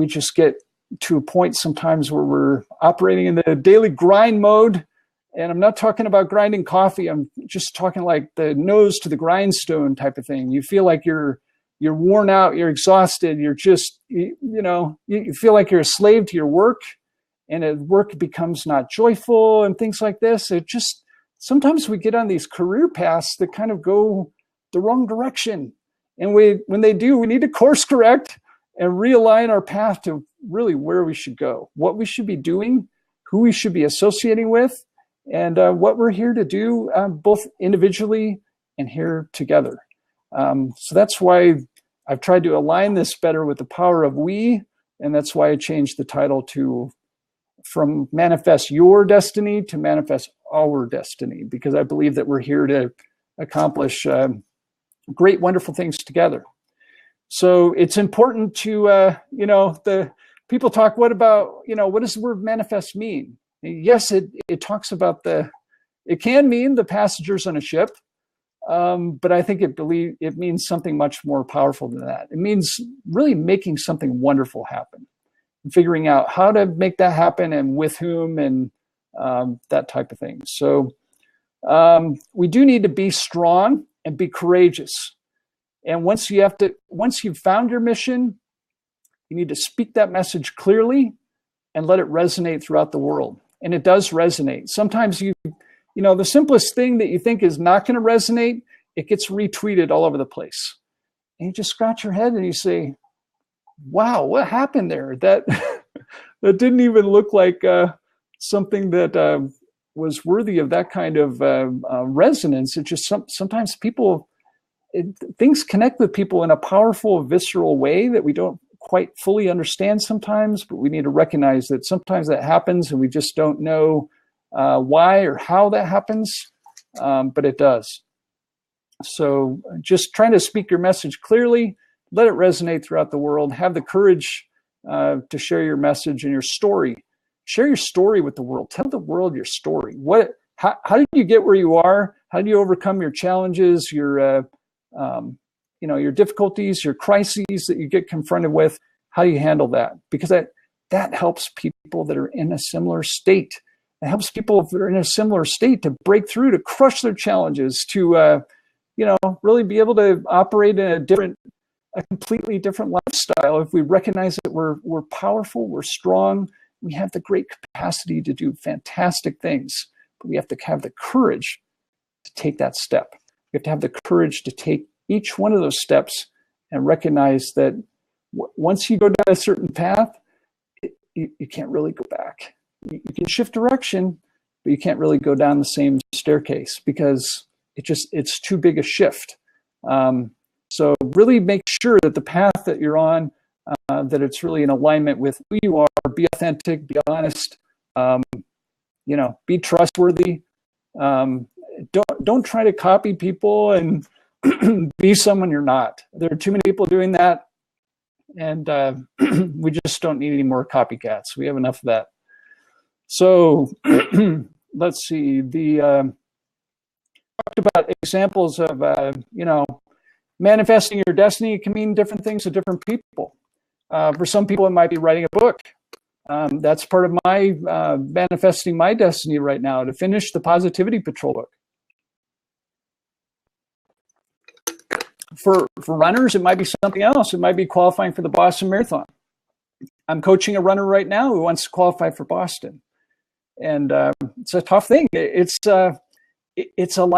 just get to a point sometimes where we're operating in the daily grind mode, And I'm not talking about grinding coffee. I'm just talking like the nose to the grindstone type of thing. You feel like you're worn out, you're exhausted, you're just, you feel like you're a slave to your work, and work becomes not joyful and things like this. It just, sometimes we get on these career paths that kind of go the wrong direction. And when they do, we need to course correct and realign our path to really where we should go, what we should be doing, who we should be associating with, and what we're here to do, both individually and here together. So that's why I've tried to align this better with the power of we, and that's why I changed the title from Manifest Your Destiny to Manifest Our Destiny, because I believe that we're here to accomplish great, wonderful things together. So it's important to, the people talk, what does the word manifest mean? Yes, it talks about it can mean the passengers on a ship, but I think it means something much more powerful than that. It means really making something wonderful happen, and figuring out how to make that happen and with whom, and that type of thing. So we do need to be strong and be courageous. And once you've found your mission, you need to speak that message clearly and let it resonate throughout the world. And it does resonate. Sometimes the simplest thing that you think is not going to resonate, it gets retweeted all over the place. And you just scratch your head and you say, wow, what happened there? That didn't even look like something that was worthy of that kind of resonance. It's just sometimes things connect with people in a powerful, visceral way that we don't quite fully understand sometimes, but we need to recognize that sometimes that happens and we just don't know why or how that happens, but it does. So just trying to speak your message clearly, let it resonate throughout the world, have the courage to share your message and your story. Share your story with the world. Tell the world your story. How did you get where you are? How did you overcome your challenges, your difficulties, your crises that you get confronted with? How do you handle that? Because that helps people that are in a similar state. It helps people that are in a similar state to break through, to crush their challenges, to really be able to operate in a completely different lifestyle. If we recognize that we're powerful, we're strong, we have the great capacity to do fantastic things, but we have to have the courage to take that step. We have to have the courage to take each one of those steps and recognize that once you go down a certain path, you can't really go back. You can shift direction, but you can't really go down the same staircase because it's too big a shift. So really make sure that the path that you're on, that it's really in alignment with who you are. Be authentic, be honest, be trustworthy. Don't try to copy people and be someone you're not. There are too many people doing that, and we just don't need any more copycats. We have enough of that. So let's see. Talked about examples of manifesting your destiny. It can mean different things to different people. For some people, it might be writing a book. That's part of my manifesting my destiny right now, to finish the Positivity Patrol book. For runners, it might be something else. It might be qualifying for the Boston Marathon. I'm coaching a runner right now who wants to qualify for Boston. And it's a tough thing. It's a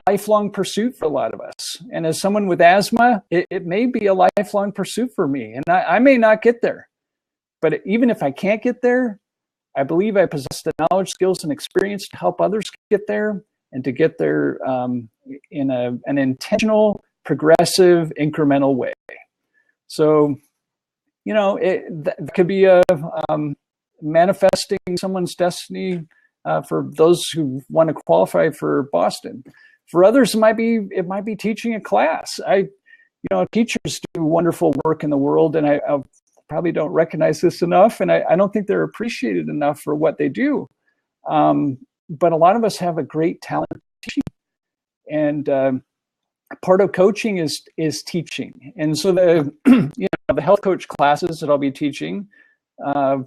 lifelong pursuit for a lot of us. And as someone with asthma, it may be a lifelong pursuit for me. And I may not get there. But even if I can't get there, I believe I possess the knowledge, skills, and experience to help others get there, and to get there in an intentional, progressive, incremental way. So, that could be manifesting someone's destiny for those who want to qualify for Boston. For others, it might be teaching a class. Teachers do wonderful work in the world, and I probably don't recognize this enough, and I don't think they're appreciated enough for what they do. But a lot of us have a great talent teaching, and part of coaching is teaching. And so the health coach classes that I'll be teaching, some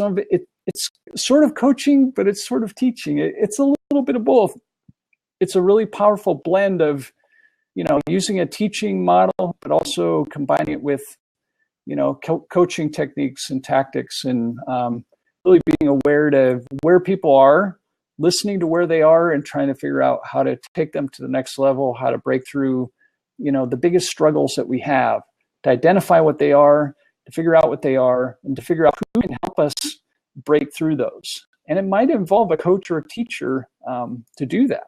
of it it's sort of coaching, but it's sort of teaching. It's a little bit of both. It's a really powerful blend of, using a teaching model, but also combining it with, coaching techniques and tactics, and really being aware to where people are, listening to where they are, and trying to figure out how to take them to the next level, how to break through, the biggest struggles that we have, to identify what they are, to figure out what they are, and to figure out who can help us break through those. And it might involve a coach or a teacher to do that.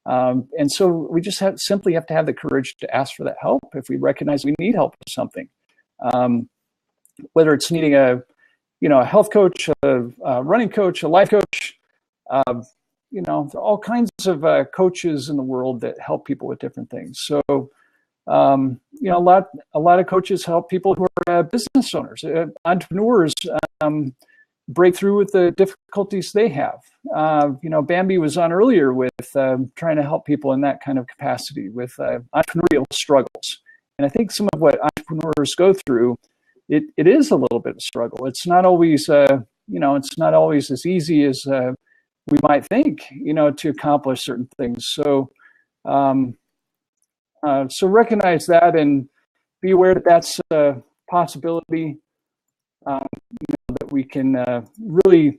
And so we just simply have to have the courage to ask for that help if we recognize we need help with something. Whether it's needing a health coach, a running coach, a life coach, there are all kinds of coaches in the world that help people with different things. So, a lot of coaches help people who are business owners, entrepreneurs, break through with the difficulties they have. Bambi was on earlier with trying to help people in that kind of capacity with entrepreneurial struggles. And I think some of what entrepreneurs go through, it is a little bit of struggle. It's not always, it's not always as easy as we might think, to accomplish certain things. So, so recognize that and be aware that that's a possibility. That we can really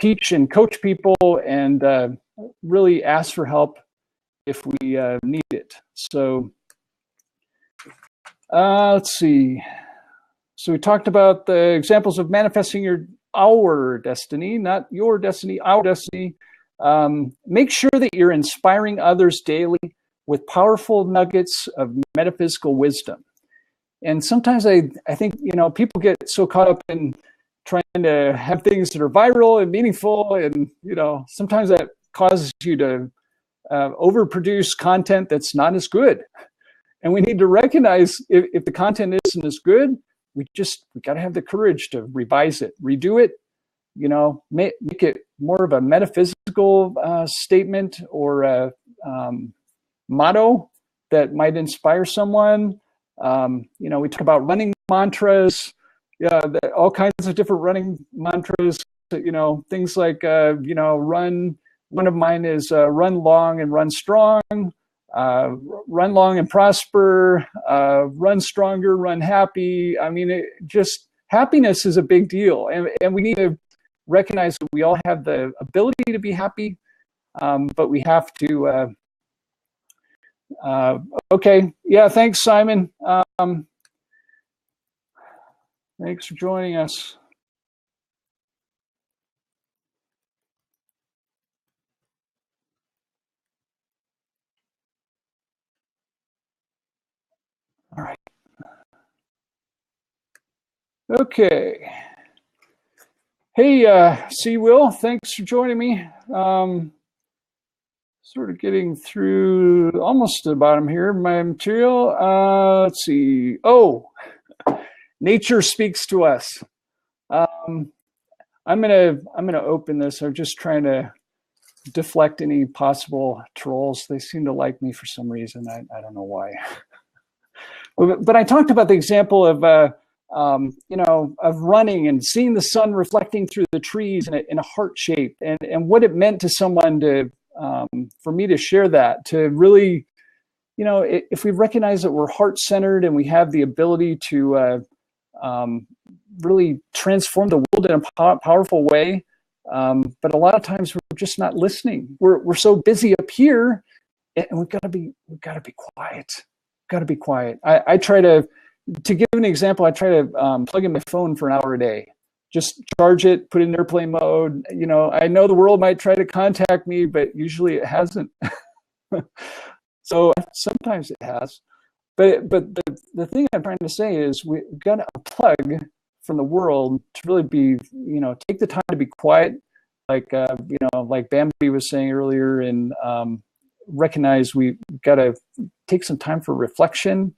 teach and coach people, and really ask for help if we need it. So let's see. So we talked about the examples of manifesting our destiny, not your destiny, our destiny. Make sure that you're inspiring others daily with powerful nuggets of metaphysical wisdom. And sometimes I think, people get so caught up in trying to have things that are viral and meaningful. And, sometimes that causes you to overproduce content that's not as good. And we need to recognize if the content isn't as good, we got to have the courage to revise it, redo it, make it more of a metaphysical statement or a motto that might inspire someone. We talk about running mantras, all kinds of different running mantras, things like, run. One of mine is run long and run strong, run long and prosper, run stronger, run happy. I mean, happiness is a big deal. And we need to recognize that we all have the ability to be happy, but we have to, okay. Yeah. Thanks, Simon. Thanks for joining us. All right. Okay. Hey, C. Will, thanks for joining me. Sort of getting through almost to the bottom here, my material. Let's see. Oh, nature speaks to us. I'm gonna open this. I'm just trying to deflect any possible trolls. They seem to like me for some reason. I don't know why. But I talked about the example of of running and seeing the sun reflecting through the trees in a heart shape, and what it meant to someone to for me to share that, to really, if we recognize that we're heart centered and we have the ability to really transform the world in a powerful way. But a lot of times we're just not listening. We're so busy up here, and we've got to be quiet. Got to be quiet. I try to give an example. I try to plug in my phone for an hour a day. Just charge it, put it in airplane mode. I know the world might try to contact me, but usually it hasn't. So sometimes it has. But the thing I'm trying to say is we've got to unplug from the world to really be, take the time to be quiet, like like Bambi was saying earlier, and recognize we've got to take some time for reflection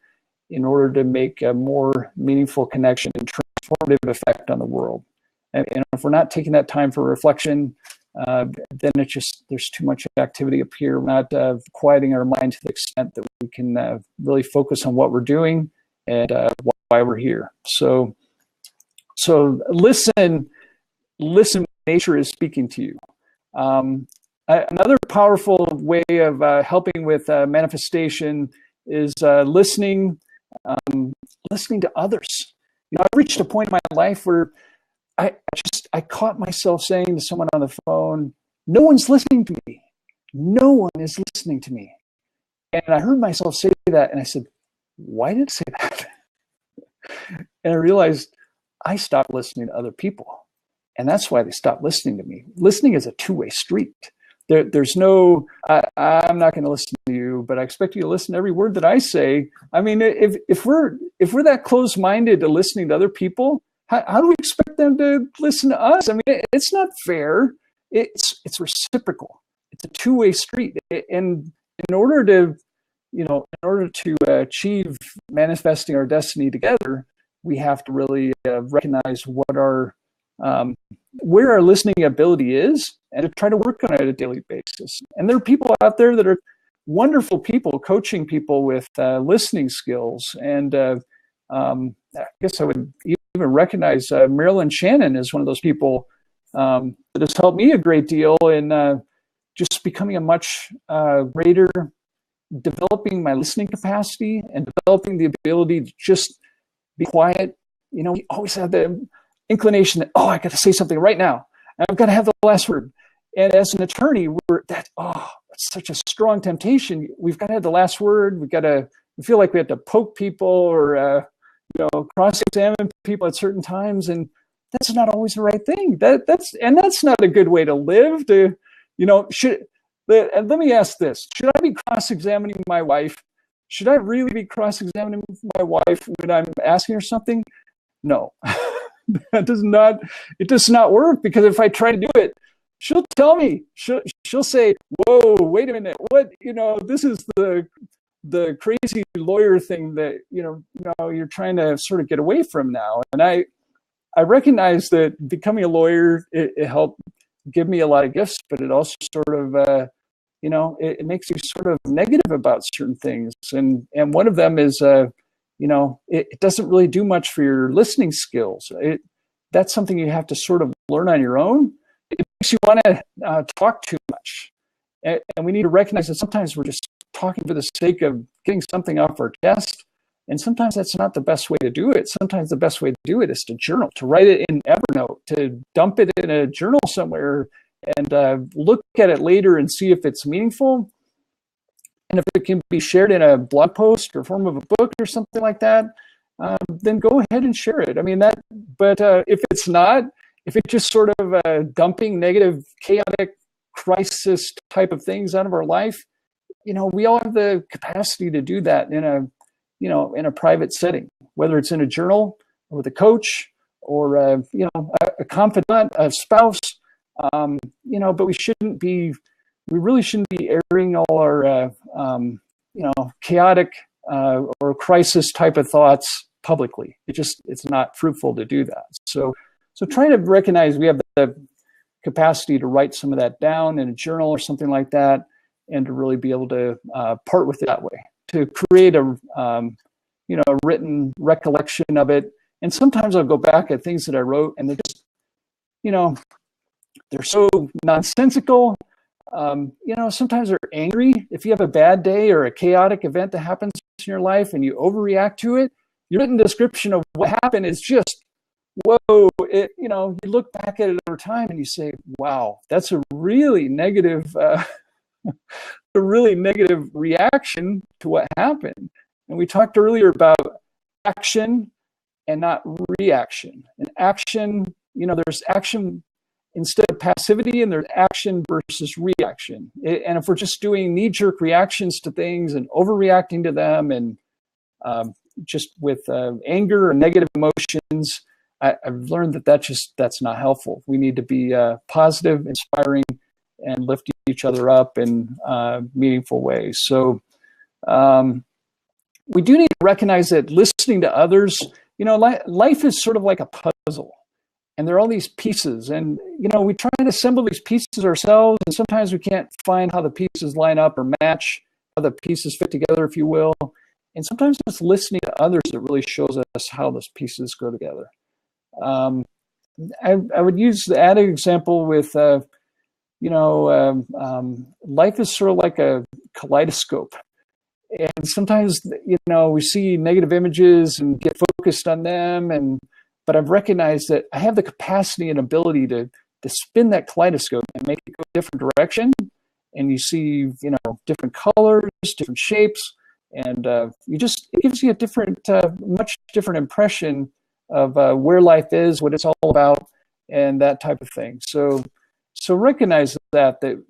in order to make a more meaningful connection and transformative effect on the world. And if we're not taking that time for reflection, then there's too much activity up here. We're not quieting our mind to the extent that we can really focus on what we're doing and why we're here. So listen nature is speaking to you. Another powerful way of helping with manifestation is listening to others. I've reached a point in my life where I caught myself saying to someone on the phone, "No one's listening to me. No one is listening to me." And I heard myself say that, and I said, "Why did I say that?" And I realized I stopped listening to other people, and that's why they stopped listening to me. Listening is a two-way street. There's no, I'm not going to listen to you, but I expect you to listen to every word that I say. I mean, if we're that closed-minded to listening to other people, how do we expect them to listen to us? I mean, it's not fair. It's reciprocal. It's a two-way street. And in order to achieve manifesting our destiny together, we have to really recognize where our listening ability is, and to try to work on it on a daily basis. And there are people out there that are wonderful people coaching people with listening skills. And I guess I would even recognize Marilyn Shannon as one of those people that has helped me a great deal in just becoming a much greater, developing my listening capacity and developing the ability to just be quiet. We always have the inclination that, I got to say something right now. I've got to have the last word. And as an attorney, it's such a strong temptation. We've got to have the last word. We feel like we have to poke people or cross-examine people at certain times, and that's not always the right thing. That's not a good way to live. And let me ask this: should I be cross-examining my wife? Should I really be cross-examining my wife when I'm asking her something? No. It does not work, because if I try to do it, she'll tell me. She'll say, "Whoa, wait a minute! What? This is the crazy lawyer thing that you're trying to sort of get away from now." And I recognize that becoming a lawyer, it helped give me a lot of gifts, but it also sort of it makes you sort of negative about certain things. And one of them is it doesn't really do much for your listening skills. That's something you have to sort of learn on your own. It makes you want to talk too much. And we need to recognize that sometimes we're just talking for the sake of getting something off our chest. And sometimes that's not the best way to do it. Sometimes the best way to do it is to journal, to write it in Evernote, to dump it in a journal somewhere, and look at it later and see if it's meaningful. And if it can be shared in a blog post or form of a book or something like that, then go ahead and share it. I mean, but if it's not, if it's just sort of dumping negative, chaotic, crisis type of things out of our life, we all have the capacity to do that in a private setting, whether it's in a journal or with a coach or a confidant, a spouse, but we really shouldn't be airing all our, chaotic or crisis type of thoughts publicly. It's not fruitful to do that. So trying to recognize we have the capacity to write some of that down in a journal or something like that, and to really be able to part with it that way, to create a written recollection of it. And sometimes I'll go back at things that I wrote, and they're just, they're so nonsensical. Sometimes they're angry. If you have a bad day or a chaotic event that happens in your life and you overreact to it, your written description of what happened is just, whoa. You look back at it over time and you say, wow, that's a really negative, reaction to what happened. And we talked earlier about action and not reaction. And action, there's action instead of passivity, and there's action versus reaction. And if we're just doing knee-jerk reactions to things and overreacting to them, and just with anger or negative emotions, I've learned that's not helpful. We need to be positive, inspiring, and lift each other up in meaningful ways. So we do need to recognize that listening to others, life is sort of like a puzzle. And there are all these pieces, and we try to assemble these pieces ourselves, and sometimes we can't find how the pieces line up or match, how the pieces fit together, if you will. And sometimes it's listening to others that really shows us how those pieces go together. I would use the added example with, life is sort of like a kaleidoscope. And sometimes, we see negative images and get focused on them. But I've recognized that I have the capacity and ability to spin that kaleidoscope and make it go a different direction. And you see, different colors, different shapes, and it gives you a different, much different impression of where life is, what it's all about, and that type of thing. So recognize that that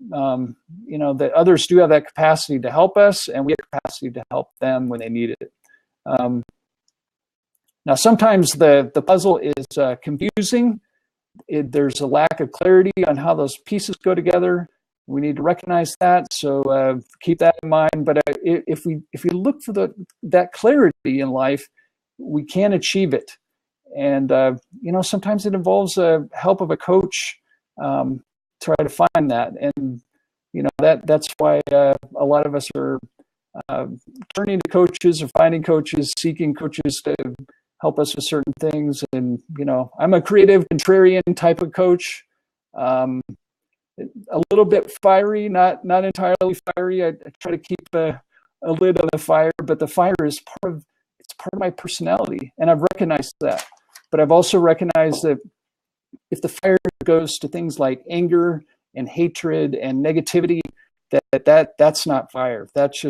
others do have that capacity to help us, and we have capacity to help them when they need it. Now, sometimes the puzzle is confusing. There's a lack of clarity on how those pieces go together. We need to recognize that, so keep that in mind. But if we look for that clarity in life, we can achieve it. And sometimes it involves help of a coach. Try to find that, and that's why a lot of us are turning to coaches or finding coaches, seeking coaches to help us with certain things. And I'm a creative contrarian type of coach, a little bit fiery, not entirely fiery. I try to keep a lid on the fire, but the fire is part of my personality, and I've recognized that. But I've also recognized that if the fire goes to things like anger and hatred and negativity, that's not fire. That's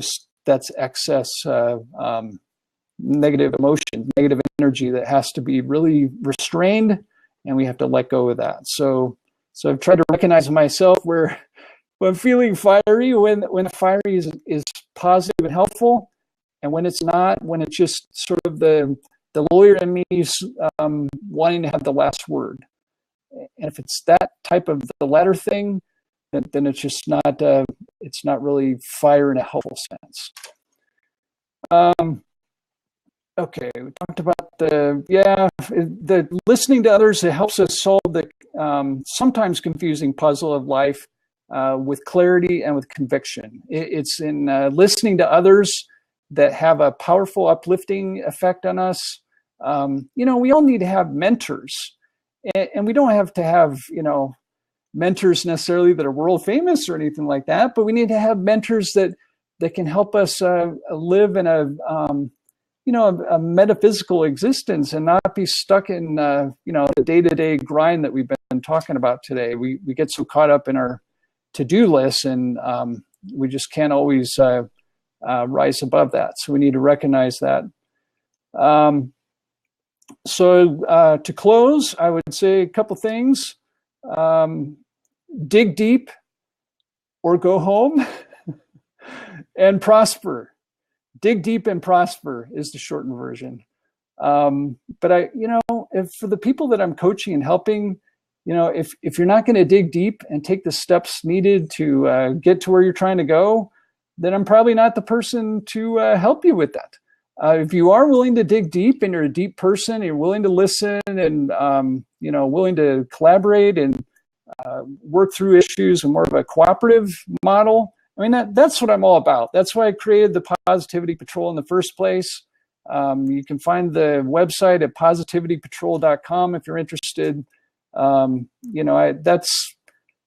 excess negative emotion, negative energy that has to be really restrained, and we have to let go of that. So I've tried to recognize myself where when feeling fiery, when the fire is positive and helpful, and when it's not, when it's just sort of the lawyer in me wanting to have the last word. And if it's that type of the latter thing, then it's just not really fire in a helpful sense. Okay, we talked about the listening to others. It helps us solve the sometimes confusing puzzle of life with clarity and with conviction. It's in listening to others that have a powerful, uplifting effect on us. We all need to have mentors. And we don't have to have, mentors necessarily that are world famous or anything like that, but we need to have mentors that can help us live in a metaphysical existence and not be stuck in, the day-to-day grind that we've been talking about today. We get so caught up in our to-do lists, and we just can't always rise above that. So we need to recognize that. So to close, I would say a couple things. Dig deep or go home and prosper. Dig deep and prosper is the shortened version. But if for the people that I'm coaching and helping, if you're not going to dig deep and take the steps needed to get to where you're trying to go, then I'm probably not the person to help you with that. If you are willing to dig deep and you're a deep person, and you're willing to listen and, willing to collaborate and work through issues in more of a cooperative model, that's what I'm all about. That's why I created the Positivity Patrol in the first place. You can find the website at positivitypatrol.com if you're interested.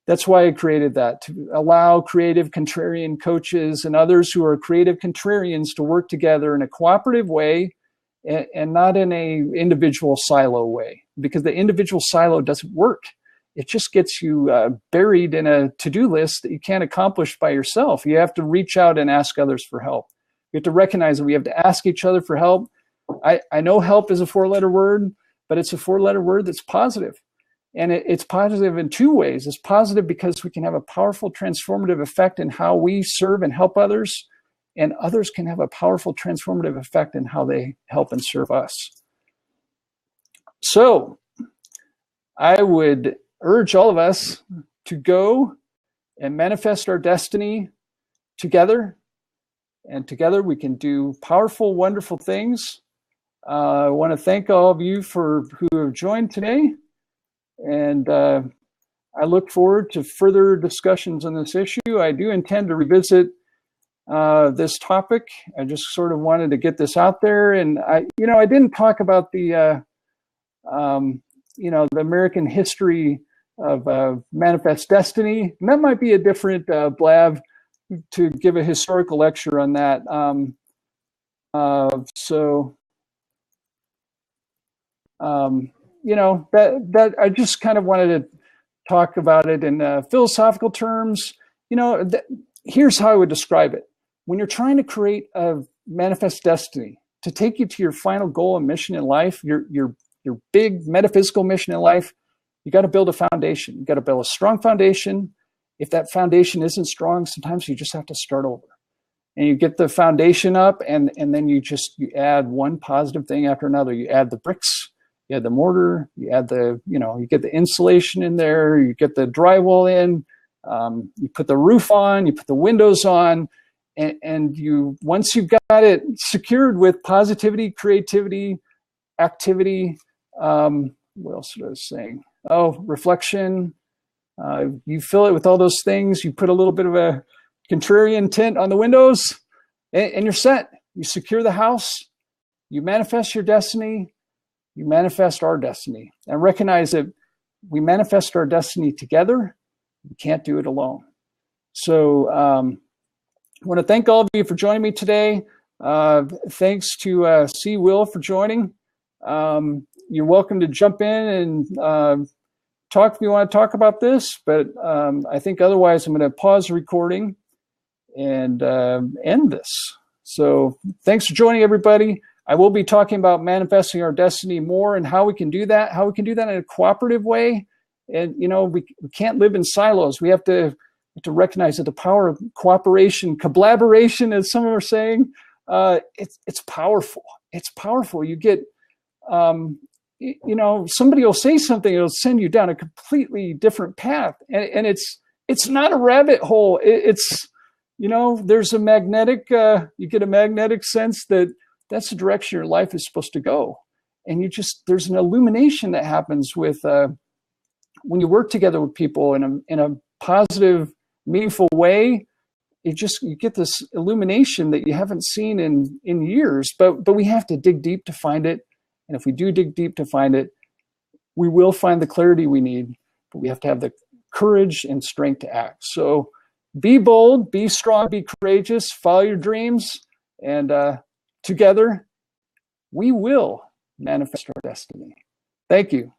That's why I created that, to allow creative contrarian coaches and others who are creative contrarians to work together in a cooperative way and not in a individual silo way, because the individual silo doesn't work. It just gets you buried in a to-do list that you can't accomplish by yourself. You have to reach out and ask others for help. You have to recognize that we have to ask each other for help. I know help is a 4-letter word, but it's a 4-letter word that's positive. And it's positive in 2 ways. It's positive because we can have a powerful transformative effect in how we serve and help others, and others can have a powerful transformative effect in how they help and serve us. So I would urge all of us to go and manifest our destiny together. And together we can do powerful, wonderful things. I want to thank all of you who have joined today. And I look forward to further discussions on this issue. I do intend to revisit this topic. I just sort of wanted to get this out there. And I didn't talk about the you know, the American history of Manifest Destiny. And that might be a different blab to give a historical lecture on that. You know, that I just kind of wanted to talk about it in philosophical terms. You know, here's how I would describe it. When you're trying to create a manifest destiny to take you to your final goal and mission in life, your big metaphysical mission in life, you got to build a foundation. You got to build a strong foundation. If that foundation isn't strong, sometimes you just have to start over. And you get the foundation up, and then you add one positive thing after another. You add the bricks, you add the mortar, you add you get the insulation in there, you get the drywall in, you put the roof on, you put the windows on, and once you've got it secured with positivity, creativity, activity, what else was I saying? Oh, reflection. You fill it with all those things. You put a little bit of a contrarian tint on the windows, and you're set. You secure the house. You manifest your destiny. You manifest our destiny. And recognize that we manifest our destiny together. We can't do it alone. So I want to thank all of you for joining me today. Thanks to C. Will for joining. You're welcome to jump in and talk if you want to talk about this, but I think otherwise I'm going to pause the recording and end this. So thanks for joining, everybody. I will be talking about manifesting our destiny more and how we can do that, in a cooperative way. And, you know, we can't live in silos. We have to recognize that the power of cooperation, collaboration, as some are saying, it's powerful. It's powerful. You get, you know, somebody will say something, it'll send you down a completely different path. And it's not a rabbit hole. It's, you know, there's a magnetic, you get a magnetic sense that that's the direction your life is supposed to go. And there's an illumination that happens with, when you work together with people in a positive, meaningful way. You get this illumination that you haven't seen in years, but we have to dig deep to find it. And if we do dig deep to find it, we will find the clarity we need, but we have to have the courage and strength to act. So be bold, be strong, be courageous, follow your dreams, and together we will manifest our destiny. Thank you.